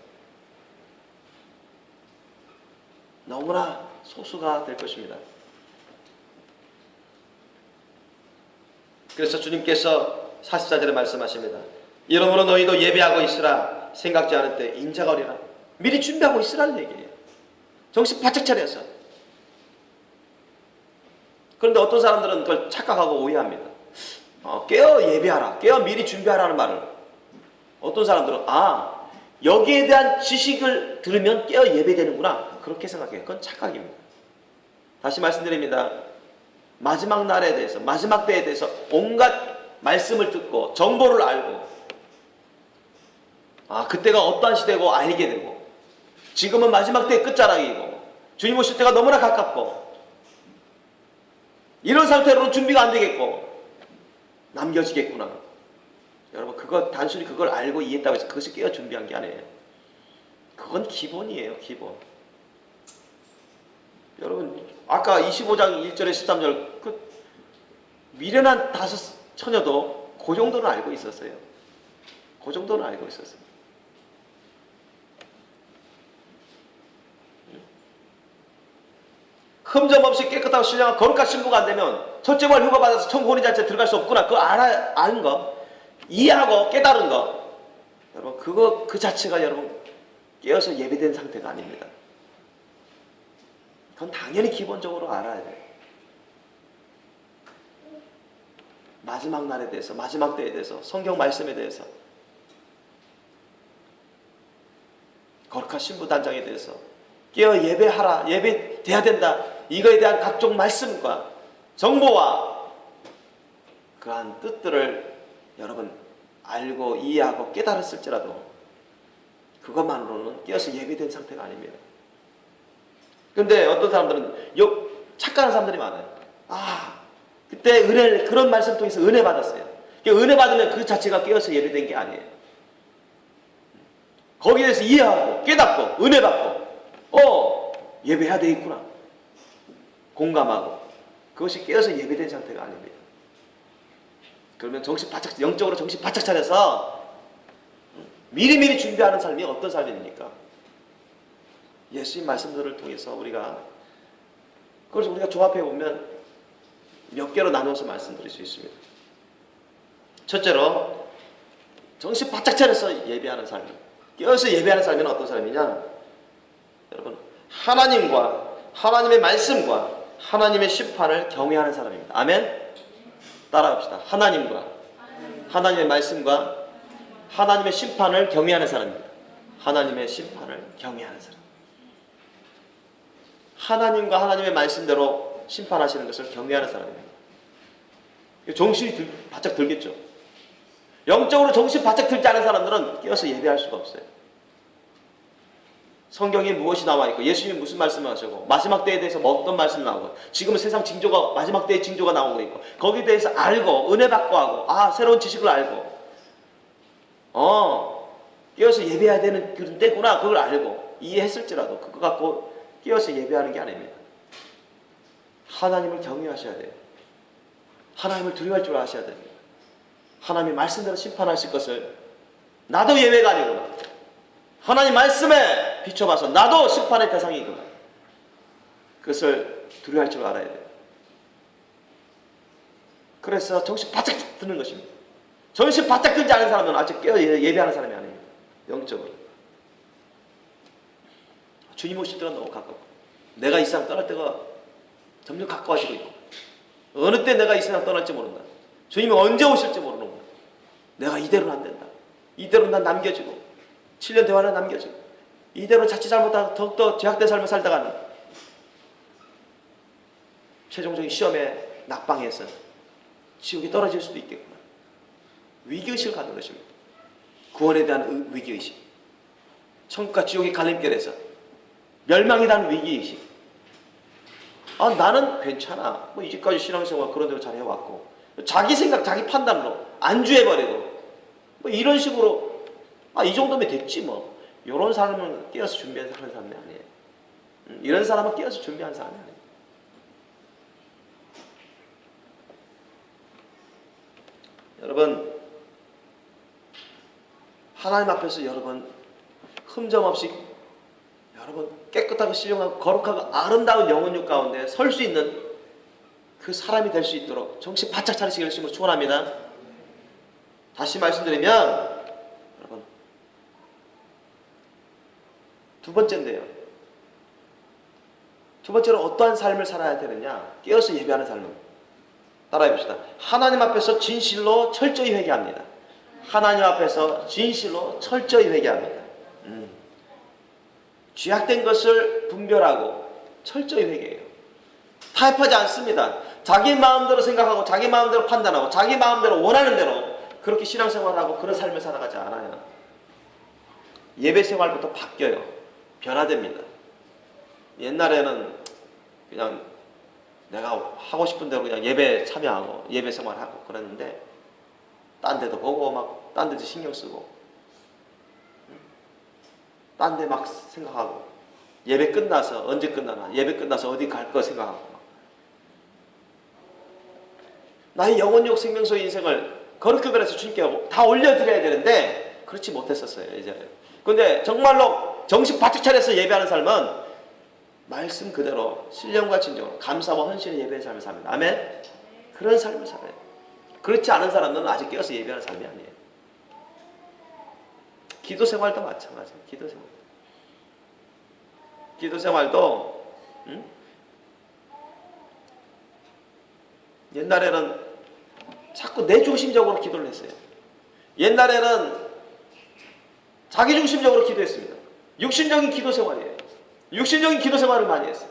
너무나 소수가 될 것입니다. 그래서 주님께서 44절에 말씀하십니다. 이러므로 너희도 예배하고 있으라. 생각지 않을 때 인자가 오리라. 미리 준비하고 있으라는 얘기예요. 정신 바짝 차려서. 그런데 어떤 사람들은 그걸 착각하고 오해합니다. 깨어 예배하라. 깨어 미리 준비하라는 말을 어떤 사람들은 여기에 대한 지식을 들으면 깨어 예배되는구나. 그렇게 생각해요. 그건 착각입니다. 다시 말씀드립니다. 마지막 날에 대해서 마지막 때에 대해서 온갖 말씀을 듣고 정보를 알고 그때가 어떠한 시대고 알게 되고 지금은 마지막 때의 끝자락이고 주님 오실 때가 너무나 가깝고 이런 상태로는 준비가 안 되겠고 남겨지겠구나. 여러분 단순히 그걸 알고 이해했다고 해서 그것을 깨어 준비한 게 아니에요. 그건 기본이에요. 기본. 여러분 아까 25장 1절에 13절 그 미련한 5 처녀도 그 정도는 알고 있었어요. 그 정도는 알고 있었어요. 흠점 없이 깨끗하고 신령한 거룩한 신부가 안 되면 첫째 월 휴가 받아서 천국 혼인잔치에 들어갈 수 없구나. 그거 아는 거, 이해하고 깨달은 거, 여러분 그 자체가 여러분 깨어서 예배된 상태가 아닙니다. 그건 당연히 기본적으로 알아야 돼요. 마지막 날에 대해서, 마지막 때에 대해서, 성경 말씀에 대해서, 거룩한 신부 단장에 대해서 깨어 예배하라, 예배돼야 된다, 이거에 대한 각종 말씀과 정보와 그러한 뜻들을 여러분 알고 이해하고 깨달았을지라도 그것만으로는 깨어서 예배된 상태가 아닙니다. 그런데 어떤 사람들은 착각하는 사람들이 많아요. 그때 그런 말씀 통해서 은혜 받았어요. 은혜 받으면 그 자체가 깨어서 예배된 게 아니에요. 거기에 대해서 이해하고 깨닫고 은혜 받고 예배해야 되겠구나 공감하고, 그것이 깨어서 예배된 상태가 아닙니다. 그러면 영적으로 정신 바짝 차려서 미리미리 준비하는 삶이 어떤 삶입니까? 예수님 말씀들을 통해서 그래서 우리가 조합해 보면 몇 개로 나누어서 말씀드릴 수 있습니다. 첫째로 정신 바짝 차려서 예배하는 삶, 깨어서 예배하는 삶은 어떤 삶이냐? 여러분, 하나님과 하나님의 말씀과 하나님의 심판을 경외하는 사람입니다. 아멘? 따라합시다. 하나님과 하나님의 말씀과 하나님의 심판을 경외하는 사람입니다. 하나님의 심판을 경외하는 사람. 하나님과 하나님의 말씀대로 심판하시는 것을 경외하는 사람입니다. 정신이 바짝 들겠죠. 영적으로 정신 바짝 들지 않은 사람들은 깨어서 예배할 수가 없어요. 성경에 무엇이 나와 있고 예수님이 무슨 말씀을 하시고 마지막 때에 대해서 어떤 말씀 나오고 지금은 세상 징조가 마지막 때의 징조가 나오고 있고 거기에 대해서 알고 은혜 받고 하고 새로운 지식을 알고 깨어서 예배해야 되는 그런 때구나 그걸 알고 이해했을지라도 그거 갖고 깨어서 예배하는 게 아닙니다. 하나님을 경외하셔야 돼요. 하나님을 두려워할 줄 아셔야 됩니다. 하나님의 말씀대로 심판하실 것을 나도 예외가 아니구나, 하나님 말씀에 비춰봐서 나도 심판의 대상이구나, 그것을 두려워할 줄 알아야 돼요. 그래서 정신 바짝 드는 것입니다. 정신 바짝 들지 않은 사람은 아직 깨어 예배하는 사람이 아닙니다. 영적으로 주님 오실 때가 너무 가깝고 내가 이 세상 떠날 때가 점점 가까워지고 있고 어느 때 내가 이 세상 떠날지 모른다. 주님이 언제 오실지 모르는 거야. 내가 이대로는 안 된다. 이대로는 난 남겨지고 7년 대화는 남겨지고 이대로 자칫 잘못하다 더욱더 죄악된 삶을 살다가는 최종적인 시험에 낙방해서 지옥에 떨어질 수도 있겠구나. 위기의식을 갖는 것입니다. 구원에 대한 위기의식, 천국과 지옥의 갈림길에서 멸망에 대한 위기의식. 나는 괜찮아, 이제까지 신앙생활 그런 대로 잘 해왔고, 자기 생각 자기 판단으로 안주해버리고 이런 식으로 이 정도면 됐지 이런 사람은 깨어서 준비한 사람이 아니에요. 이런 사람은 깨어서 준비한 사람이 아니에요. 여러분, 하나님 앞에서 여러분 흠점 없이 여러분 깨끗하고 신령하고 거룩하고 아름다운 영혼육 가운데 설 수 있는 그 사람이 될 수 있도록 정신 바짝 차리시길 열심히 축원합니다. 다시 말씀드리면 여러분 두 번째인데요. 두 번째로 어떠한 삶을 살아야 되느냐? 깨어서 예배하는 삶을 따라해 봅시다. 하나님 앞에서 진실로 철저히 회개합니다. 하나님 앞에서 진실로 철저히 회개합니다. 죄악된 것을 분별하고 철저히 회개해요. 타협하지 않습니다. 자기 마음대로 생각하고 자기 마음대로 판단하고 자기 마음대로 원하는 대로 그렇게 신앙생활하고 그런 삶을 살아가지 않아요. 예배 생활부터 바뀌어요. 변화됩니다. 옛날에는 그냥 내가 하고 싶은 대로 그냥 예배 참여하고 예배 생활하고 그랬는데 딴 데도 보고 딴 데도 신경 쓰고 딴 데 막 생각하고 예배 끝나서 언제 끝나나 예배 끝나서 어디 갈 거 생각하고 나의 영혼육 생명소의 인생을 거룩히 변해서 주님께 다 올려드려야 되는데 그렇지 못했었어요 예전에. 근데 정말로 정신 바짝 차려서 예배하는 삶은 말씀 그대로 신령과 진정으로 감사와 헌신의 예배의 삶을 삽니다. 아멘. 그런 삶을 살아요. 그렇지 않은 사람들은 아직 깨어서 예배하는 삶이 아니에요. 기도 생활도 마찬가지예요. 기도 생활도 옛날에는 자꾸 내 중심적으로 기도를 했어요. 옛날에는 자기 중심적으로 기도했습니다. 육신적인 기도 생활이에요. 육신적인 기도 생활을 많이 했어요.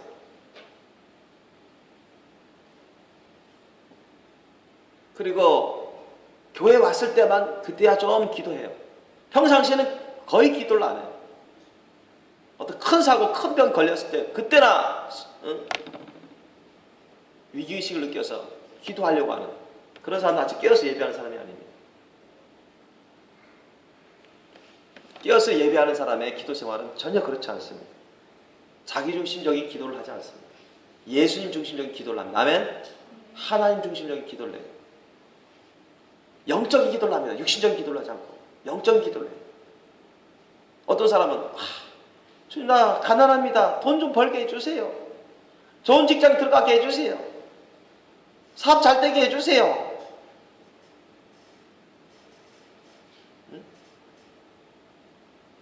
그리고 교회 왔을 때만 그때야 좀 기도해요. 평상시에는 거의 기도를 안 해요. 어떤 큰 사고, 큰 병 걸렸을 때 그때나 위기의식을 느껴서 기도하려고 하는 그런 사람은 아직 깨어서 예배하는 사람이 아닙니다. 깨어서 예배하는 사람의 기도 생활은 전혀 그렇지 않습니다. 자기중심적인 기도를 하지 않습니다. 예수님 중심적인 기도를 합니다. 아멘? 하나님 중심적인 기도를 해요. 영적인 기도를 합니다. 육신적인 기도를 하지 않고 영적인 기도를 해요. 어떤 사람은 주님 나 가난합니다. 돈 좀 벌게 해주세요. 좋은 직장 들어가게 해주세요. 사업 잘 되게 해주세요.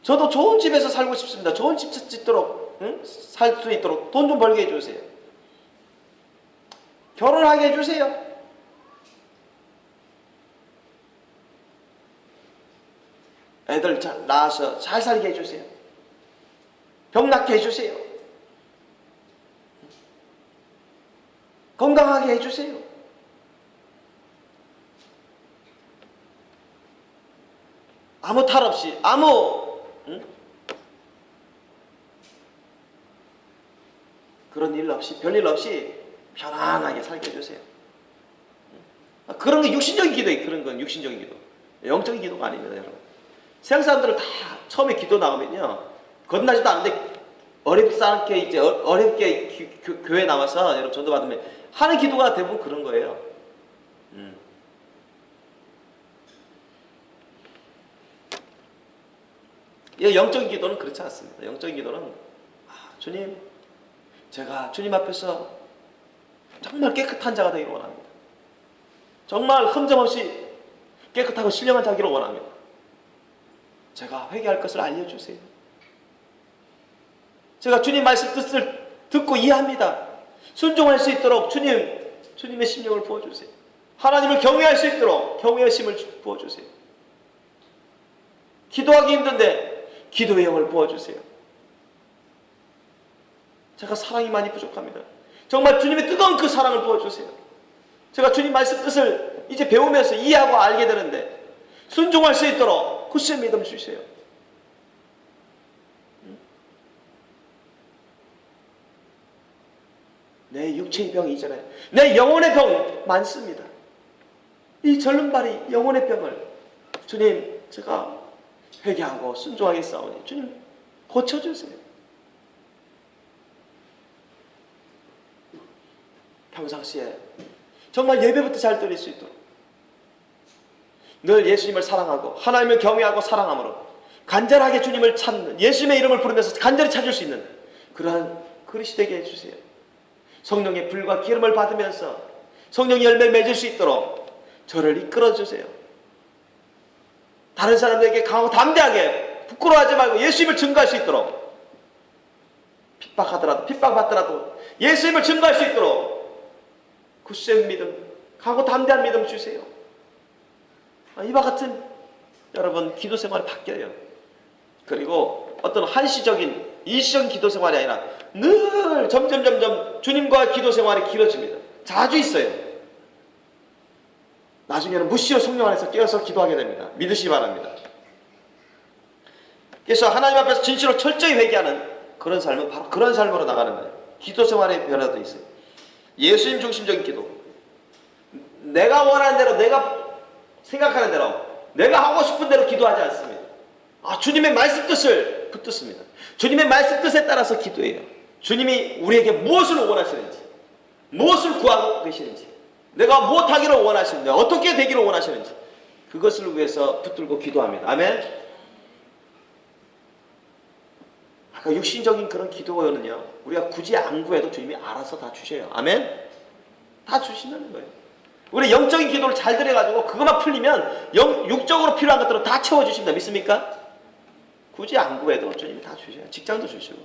저도 좋은 집에서 살고 싶습니다. 좋은 집 짓도록 살 수 있도록 돈 좀 벌게 해주세요. 결혼하게 해주세요. 애들 잘 낳아서 잘 살게 해주세요. 병 낫게 해주세요. 건강하게 해주세요. 아무 탈 없이 그런 일 없이 별일 없이 편안하게 살게 해주세요. 그런 게 육신적인 기도예요. 그런 건 육신적인 기도. 영적인 기도가 아닙니다, 여러분. 세상 사람들은 다 처음에 기도 나오면요 겁나지도 않은데 어렵게 이제 어렵게 교회 나와서 여러분 전도 받으면 하는 기도가 대부분 그런 거예요. 영적인 기도는 그렇지 않습니다. 영적인 기도는 주님, 제가 주님 앞에서 정말 깨끗한 자가 되기를 원합니다. 정말 흠점 없이 깨끗하고 신령한 자기를 원합니다. 제가 회개할 것을 알려주세요. 제가 주님 말씀 뜻을 듣고 이해합니다. 순종할 수 있도록 주님의 심령을 부어주세요. 하나님을 경외할 수 있도록 경외의 심을 부어주세요. 기도하기 힘든데 기도의 영을 부어주세요. 제가 사랑이 많이 부족합니다. 정말 주님의 뜨거운 그 사랑을 부어주세요. 제가 주님 말씀 뜻을 이제 배우면서 이해하고 알게 되는데 순종할 수 있도록 굳세 믿음 주세요. 내 육체의 병이 있잖아요. 내 영혼의 병 많습니다. 이 절름발이 영혼의 병을 주님 제가 회개하고 순종하게 싸우니 주님 고쳐주세요. 평상시에 정말 예배부터 잘 드릴 수 있도록 늘 예수님을 사랑하고 하나님을 경외하고 사랑함으로 간절하게 주님을 찾는 예수님의 이름을 부르면서 간절히 찾을 수 있는 그러한 그릇이 되게 해주세요. 성령의 불과 기름을 받으면서 성령의 열매를 맺을 수 있도록 저를 이끌어주세요. 다른 사람들에게 강하고 담대하게 부끄러워하지 말고 예수님을 증거할 수 있도록 핍박받더라도 예수님을 증거할 수 있도록 굳센 믿음, 강하고 담대한 믿음 주세요. 이와 같은 여러분 기도 생활이 바뀌어요. 그리고 어떤 한시적인 일시적인 기도 생활이 아니라 늘 점점 주님과 기도 생활이 길어집니다. 자주 있어요. 나중에는 무시로 성령 안에서 깨어서 기도하게 됩니다. 믿으시기 바랍니다. 그래서 하나님 앞에서 진실로 철저히 회개하는 그런 삶은 바로 그런 삶으로 나가는 거예요. 기도 생활의 변화도 있어요. 예수님 중심적인 기도. 내가 원하는 대로, 내가 생각하는 대로, 내가 하고 싶은 대로 기도하지 않습니다. 주님의 말씀 뜻을 붙듭니다. 주님의 말씀 뜻에 따라서 기도해요. 주님이 우리에게 무엇을 원하시는지, 무엇을 구하고 계시는지, 내가 무엇하기를 원하시는지, 어떻게 되기를 원하시는지 그것을 위해서 붙들고 기도합니다. 아멘. 그 육신적인 그런 기도는요, 우리가 굳이 안 구해도 주님이 알아서 다 주셔요. 아멘? 다 주신다는 거예요. 우리 영적인 기도를 잘 드려가지고 그것만 풀리면 육적으로 필요한 것들은 다 채워주십니다. 믿습니까? 굳이 안 구해도 주님이 다 주셔요. 직장도 주시고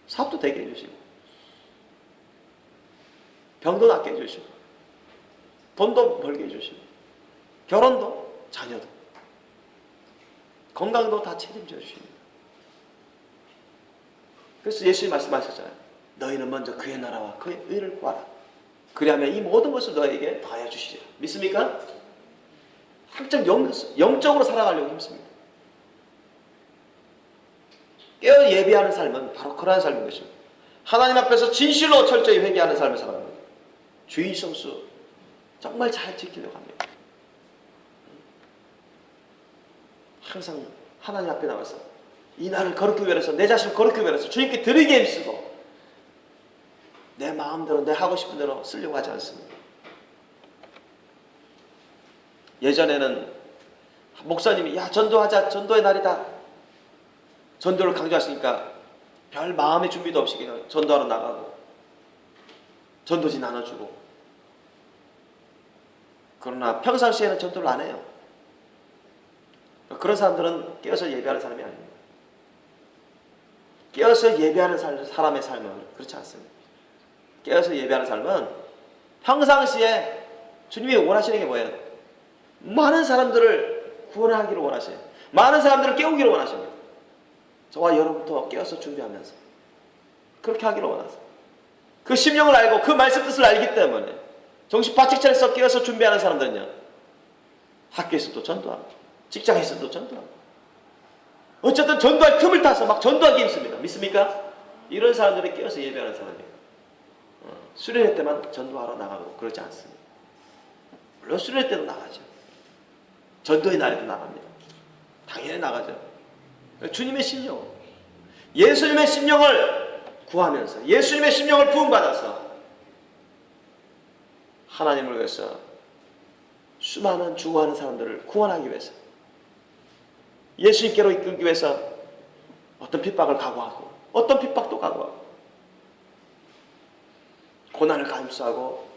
사업도 되게 해주시고 병도 낫게 해주시고 돈도 벌게 해주시고 결혼도 자녀도 건강도 다 책임져 주십니다. 그래서 예수님이 말씀하셨잖아요. 너희는 먼저 그의 나라와 그의 의를 구하라. 그리하면 이 모든 것을 너에게 더해 주시리라. 믿습니까? 한참 영적으로 살아가려고 힘씁니다. 깨어 예배하는 삶은 바로 그러한 삶인 것입니다. 하나님 앞에서 진실로 철저히 회개하는 삶을 살아갑니다. 주의 성수 정말 잘 지키려고 합니다. 항상 하나님 앞에 나와서 이 날을 거룩히 위해서 내 자신을 거룩히 위해서 주님께 드리게 힘쓰고 내 마음대로 내 하고 싶은 대로 쓰려고 하지 않습니다. 예전에는 목사님이 야 전도하자, 전도의 날이다, 전도를 강조하시니까 별 마음의 준비도 없이 그냥 전도하러 나가고 전도지 나눠주고, 그러나 평상시에는 전도를 안 해요. 그런 사람들은 깨어서 예배하는 사람이 아닙니다. 깨어서 예배하는 사람의 삶은 그렇지 않습니다. 깨어서 예배하는 삶은 평상시에 주님이 원하시는 게 뭐예요? 많은 사람들을 구원하기를 원하셔요. 많은 사람들을 깨우기를 원하십니다. 저와 여러분도 깨어서 준비하면서 그렇게 하기를 원하세요. 그 심령을 알고 그 말씀 뜻을 알기 때문에 정신 바짝 차려서 깨어서 준비하는 사람들은요, 학교에서도 전도하고 직장에서도 전도하고 어쨌든 전도할 틈을 타서 막 전도하기 힘씁니다. 믿습니까? 이런 사람들이 깨어서 예배하는 사람이에요. 수련회 때만 전도하러 나가고 그러지 않습니다. 물론 수련회 때도 나가죠. 전도의 날에도 나갑니다. 당연히 나가죠. 주님의 심령, 예수님의 심령을 구하면서 예수님의 심령을 부음받아서 하나님을 위해서 수많은 죽어가는 사람들을 구원하기 위해서 예수님께로 이끌기 위해서 어떤 핍박을 각오하고 어떤 핍박도 각오하고 고난을 감수하고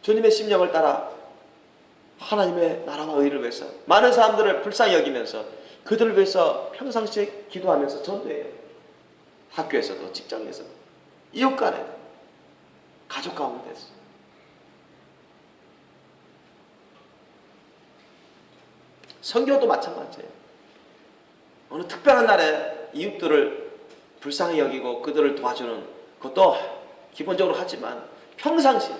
주님의 심령을 따라 하나님의 나라와 의를 위해서 많은 사람들을 불쌍히 여기면서 그들을 위해서 평상시에 기도하면서 전도해요. 학교에서도 직장에서도 이웃 간에 가족 가운데서 선교도 마찬가지예요. 어느 특별한 날에 이웃들을 불쌍히 여기고 그들을 도와주는 것도 기본적으로 하지만 평상시에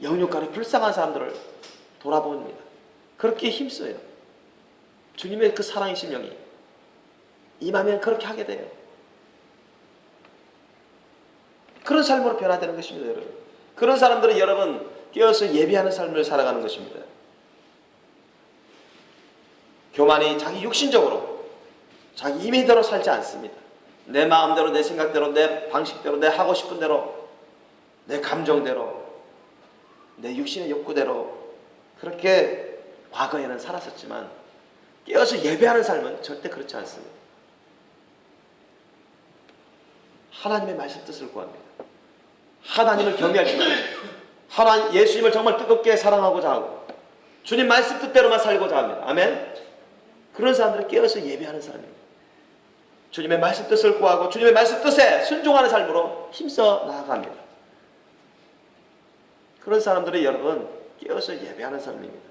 영육간에 불쌍한 사람들을 돌아봅니다. 그렇게 힘써요. 주님의 그 사랑의 심령이 임하면 그렇게 하게 돼요. 그런 삶으로 변화되는 것입니다, 여러분. 그런 사람들은 여러분 깨어서 예배하는 삶을 살아가는 것입니다. 교만이 자기 육신적으로 자기 임의대로 살지 않습니다. 내 마음대로, 내 생각대로, 내 방식대로, 내 하고 싶은 대로, 내 감정대로, 내 육신의 욕구대로 그렇게 과거에는 살았었지만 깨어서 예배하는 삶은 절대 그렇지 않습니다. 하나님의 말씀 뜻을 구합니다. 하나님을 경외할 줄 알고 예수님을 정말 뜨겁게 사랑하고자 하고 주님 말씀 뜻대로만 살고자 합니다. 아멘. 그런 사람들은 깨어서 예배하는 사람입니다. 주님의 말씀 뜻을 구하고 주님의 말씀 뜻에 순종하는 삶으로 힘써 나아갑니다. 그런 사람들이 여러분 깨어서 예배하는 사람입니다.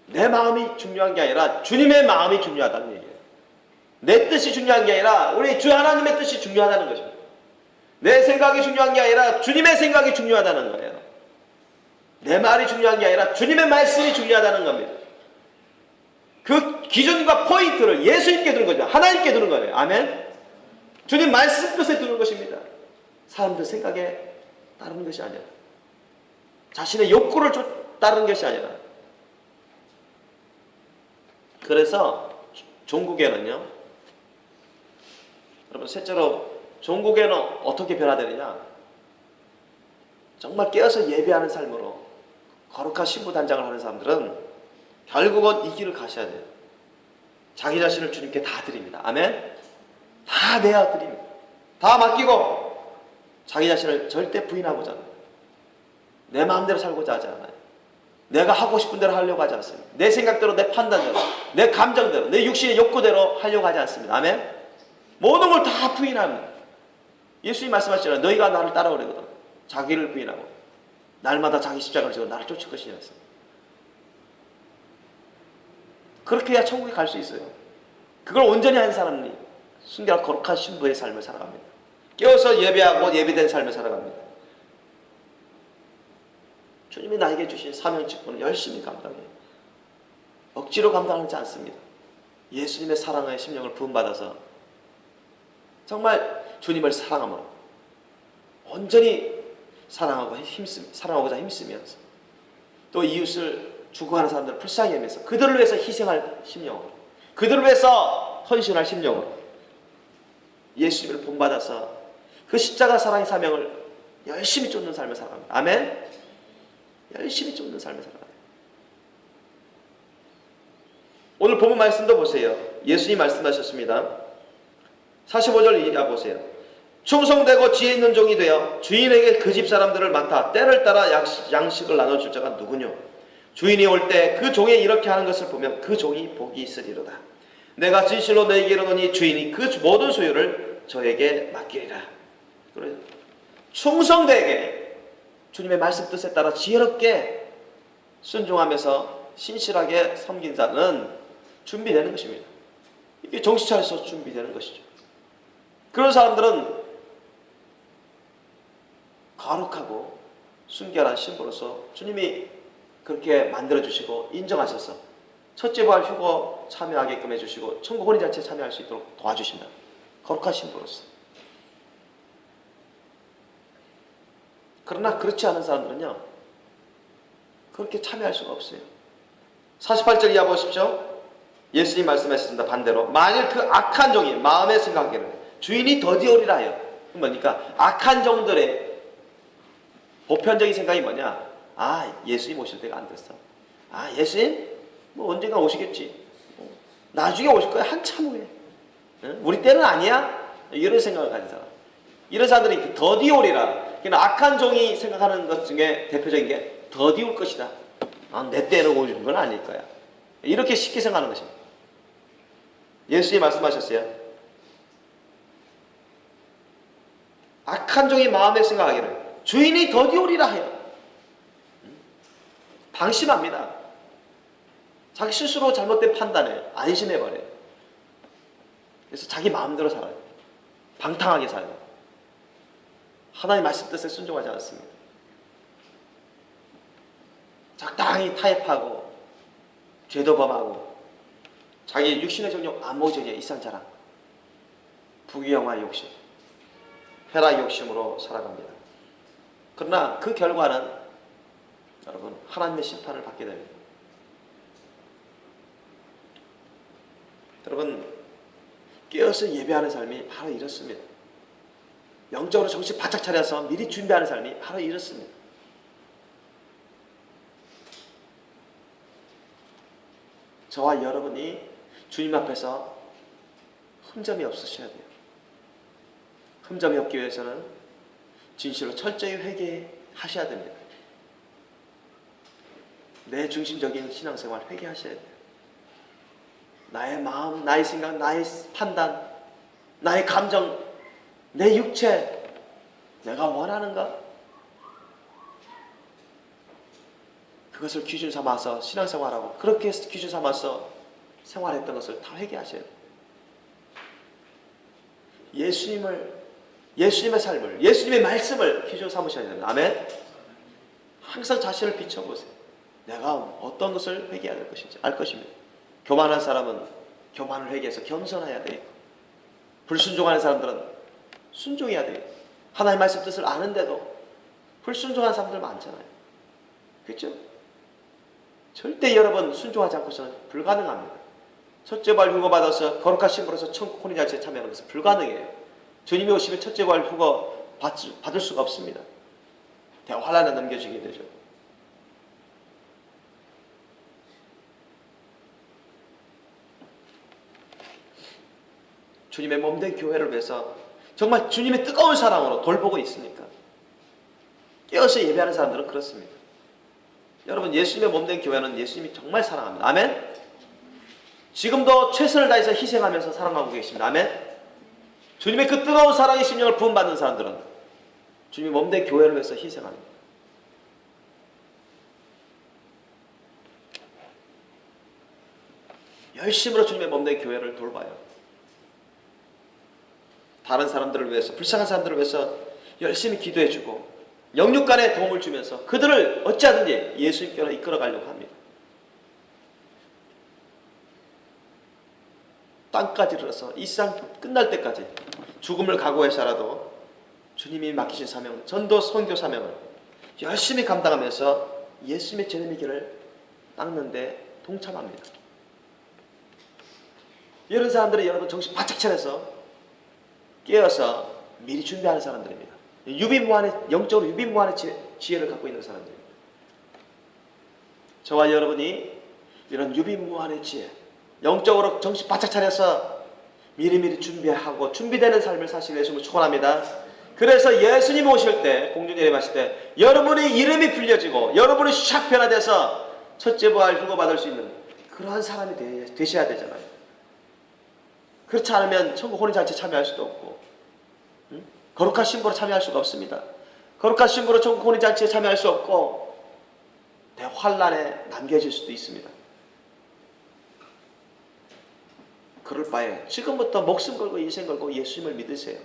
내 마음이 중요한 게 아니라 주님의 마음이 중요하다는 얘기예요. 내 뜻이 중요한 게 아니라 우리 주 하나님의 뜻이 중요하다는 것입니다. 내 생각이 중요한 게 아니라 주님의 생각이 중요하다는 거예요. 내 말이 중요한 게 아니라 주님의 말씀이 중요하다는 겁니다. 그 기준과 포인트를 예수님께 두는 거죠. 하나님께 두는 거예요. 아멘. 주님 말씀 뜻에 두는 것입니다. 사람들 생각에 따르는 것이 아니라 자신의 욕구를 따르는 것이 아니라. 그래서 종국에는요, 여러분 셋째로 종국에는 어떻게 변화되느냐, 정말 깨어서 예배하는 삶으로 거룩한 신부 단장을 하는 사람들은 결국은 이 길을 가셔야 돼요. 자기 자신을 주님께 다 드립니다. 아멘. 다 내어 드립니다. 다 맡기고 자기 자신을 절대 부인하고자 합니다. 내 마음대로 살고자 하지 않아요. 내가 하고 싶은 대로 하려고 하지 않습니다. 내 생각대로, 내 판단대로, 내 감정대로, 내 육신의 욕구대로 하려고 하지 않습니다. 아멘. 모든 걸 다 부인합니다. 예수님 말씀하시잖아요. 너희가 나를 따라오려거든 자기를 부인하고 날마다 자기 십자가를 지고 나를 쫓을 것이라 했습니다. 그렇게 해야 천국에 갈 수 있어요. 그걸 온전히 한 사람이 순결하고 거룩한 신부의 삶을 살아갑니다. 깨어서 예배하고 예배된 삶을 살아갑니다. 주님이 나에게 주신 사명 직분을 열심히 감당해요. 억지로 감당하지 않습니다. 예수님의 사랑의 심령을 부음받아서 정말 주님을 사랑함으로 온전히 사랑하고자 힘쓰면서 또 이웃을 죽어가는 사람들을 불쌍히 여기면서 그들을 위해서 희생할 심령으로, 그들을 위해서 헌신할 심령으로 예수님을 본받아서 그 십자가 사랑의 사명을 열심히 쫓는 삶을 살아갑니다. 아멘. 열심히 쫓는 삶을 살아갑니다. 오늘 본문 말씀도 보세요. 예수님 말씀하셨습니다. 45절 이하 보세요. 충성되고 지혜 있는 종이 되어 주인에게 그 집 사람들을 맡아 때를 따라 양식을 나눠줄 자가 누구뇨? 주인이 올 때 그 종이 이렇게 하는 것을 보면 그 종이 복이 있으리로다. 내가 진실로 너에게 이르노니 주인이 그 모든 소유를 저에게 맡기리라. 그래서 충성되게 주님의 말씀 뜻에 따라 지혜롭게 순종하면서 신실하게 섬긴 자는 준비되는 것입니다. 이게 정신 차려서 준비되는 것이죠. 그런 사람들은 거룩하고 순결한 신부로서 주님이 그렇게 만들어주시고 인정하셔서 첫째 부활 휴거 참여하게끔 해주시고 천국 혼인잔치에 참여할 수 있도록 도와주신다. 거룩한 신부로서. 그러나 그렇지 않은 사람들은요, 그렇게 참여할 수가 없어요. 48절 이하 보십시오. 예수님 말씀하셨습니다. 반대로 만일 그 악한 종이 마음에 생각하기를 주인이 더디오리라 하여. 그러니까 악한 종들의 보편적인 생각이 뭐냐? 아, 예수님 오실 때가 안 됐어. 아, 예수님 뭐 언젠가 오시겠지. 나중에 오실 거야. 한참 후에. 우리 때는 아니야. 이런 생각을 가진 사람. 이런 사람들이 그 더디오리라. 그러니까 악한 종이 생각하는 것 중에 대표적인 게 더디올 것이다. 아, 내 때는 오는 건 아닐 거야. 이렇게 쉽게 생각하는 것입니다. 예수님이 말씀하셨어요. 악한 종이 마음에 생각하기를 주인이 더디오리라 하여. 방심합니다. 자기 스스로 잘못된 판단에 안심해버려요. 그래서 자기 마음대로 살아요. 방탕하게 살아요. 하나님 말씀 뜻에 순종하지 않습니다. 적당히 타협하고 죄도 범하고 자기 육신의 정욕, 안목적인 이상 자랑, 부귀영화의 욕심, 쾌락 욕심으로 살아갑니다. 그러나 그 결과는 여러분 하나님의 심판을 받게 됩니다. 여러분 깨어서 예배하는 삶이 바로 이렇습니다. 영적으로 정신 바짝 차려서 미리 준비하는 삶이 바로 이렇습니다. 저와 여러분이 주님 앞에서 흠점이 없으셔야 돼요. 흠점이 없기 위해서는 진실로 철저히 회개하셔야 됩니다. 내 중심적인 신앙생활 회개하셔야 돼요. 나의 마음, 나의 생각, 나의 판단, 나의 감정, 내 육체, 내가 원하는가? 그것을 기준 삼아서 신앙생활하고 그렇게 기준 삼아서 생활했던 것을 다 회개하셔야 돼요. 예수님의 삶을, 예수님의 말씀을 기준 삼으셔야 됩니다. 아멘? 항상 자신을 비춰보세요. 내가 어떤 것을 회개해야 될 것인지 알 것입니다. 교만한 사람은 교만을 회개해서 겸손해야 돼요. 불순종하는 사람들은 순종해야 돼요. 하나님의 말씀 뜻을 아는데도 불순종하는 사람들 많잖아요. 그렇죠? 절대 여러분 순종하지 않고서는 불가능합니다. 첫째 부활 휴거 받아서 거룩한 신부로서 천국 혼인잔치에 참여하는 것은 불가능해요. 주님이 오시면 첫째 부활 휴거 받을 수가 없습니다. 대환란에 넘겨지게 되죠. 주님의 몸된 교회를 위해서 정말 주님의 뜨거운 사랑으로 돌보고 있습니까? 깨어서 예배하는 사람들은 그렇습니다. 여러분, 예수님의 몸된 교회는 예수님이 정말 사랑합니다. 아멘? 지금도 최선을 다해서 희생하면서 사랑하고 계십니다. 아멘? 주님의 그 뜨거운 사랑의 심령을 부음받는 사람들은 주님의 몸된 교회를 위해서 희생합니다. 열심으로 주님의 몸된 교회를 돌봐요. 다른 사람들을 위해서, 불쌍한 사람들을 위해서 열심히 기도해주고 영육간에 도움을 주면서 그들을 어찌하든지 예수님께로 이끌어가려고 합니다. 땅까지 이르러서 이 세상 끝날 때까지 죽음을 각오해서라도 주님이 맡기신 사명, 전도 선교 사명을 열심히 감당하면서 예수님의 재림의 길을 닦는 데 동참합니다. 이런 사람들은 여러분 정신 바짝 차려서 깨어서 미리 준비하는 사람들입니다. 영적으로 유비무한의 지혜를 갖고 있는 사람들입니다. 저와 여러분이 이런 유비무한의 지혜, 영적으로 정신 바짝 차려서 미리미리 준비하고 준비되는 삶을 사실 예수님을 축원합니다. 그래서 예수님 오실 때, 공중 예림하실 때 여러분의 이름이 불려지고 여러분이 샥 변화돼서 첫째 부활 휴거 받을 수 있는 그러한 사람이 되셔야 되잖아요. 그렇지 않으면 천국 혼인잔치에 참여할 수도 없고, 거룩한 신부로 참여할 수가 없습니다. 거룩한 신부로 천국 혼인잔치에 참여할 수 없고 대환란에 남겨질 수도 있습니다. 그럴 바에 지금부터 목숨 걸고 인생 걸고 예수님을 믿으세요.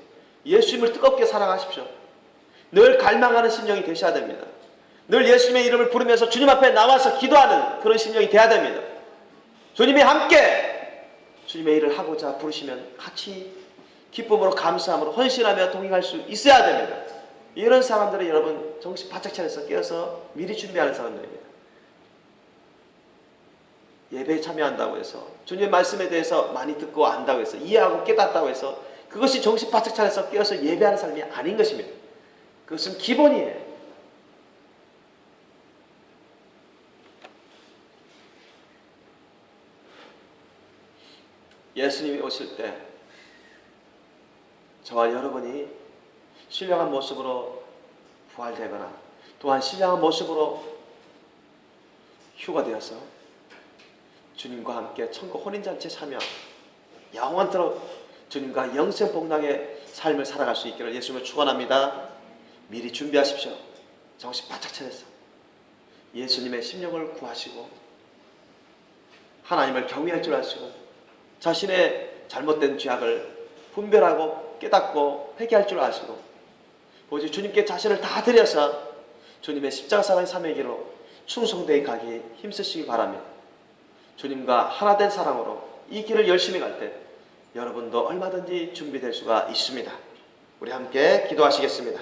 예수님을 뜨겁게 사랑하십시오. 늘 갈망하는 심령이 되셔야 됩니다. 늘 예수님의 이름을 부르면서 주님 앞에 나와서 기도하는 그런 심령이 돼야 됩니다. 주님이 함께 주님의 일을 하고자 부르시면 같이 기쁨으로 감사함으로 헌신하며 동행할 수 있어야 됩니다. 이런 사람들은 여러분 정신 바짝 차려서 깨어서 미리 준비하는 사람들입니다. 예배에 참여한다고 해서 주님의 말씀에 대해서 많이 듣고 안다고 해서 이해하고 깨닫다고 해서 그것이 정신 바짝 차려서 깨어서 예배하는 삶이 아닌 것입니다. 그것은 기본이에요. 예수님이 오실 때 저와 여러분이 신령한 모습으로 부활되거나 또한 신령한 모습으로 휴가되어서 주님과 함께 천국 혼인잔치에 참여, 영원토록 주님과 영생복락의 삶을 살아갈 수 있기를 예수님을 축원합니다. 미리 준비하십시오. 정신 바짝 차려서 예수님의 심령을 구하시고 하나님을 경외할 줄 아시고 자신의 잘못된 죄악을 분별하고 깨닫고 회개할 줄 아시고 오직 주님께 자신을 다 드려서 주님의 십자가 사랑의 사명의 길로 충성되게 가기 힘쓰시기 바랍니다. 주님과 하나 된 사랑으로 이 길을 열심히 갈 때 여러분도 얼마든지 준비될 수가 있습니다. 우리 함께 기도하시겠습니다.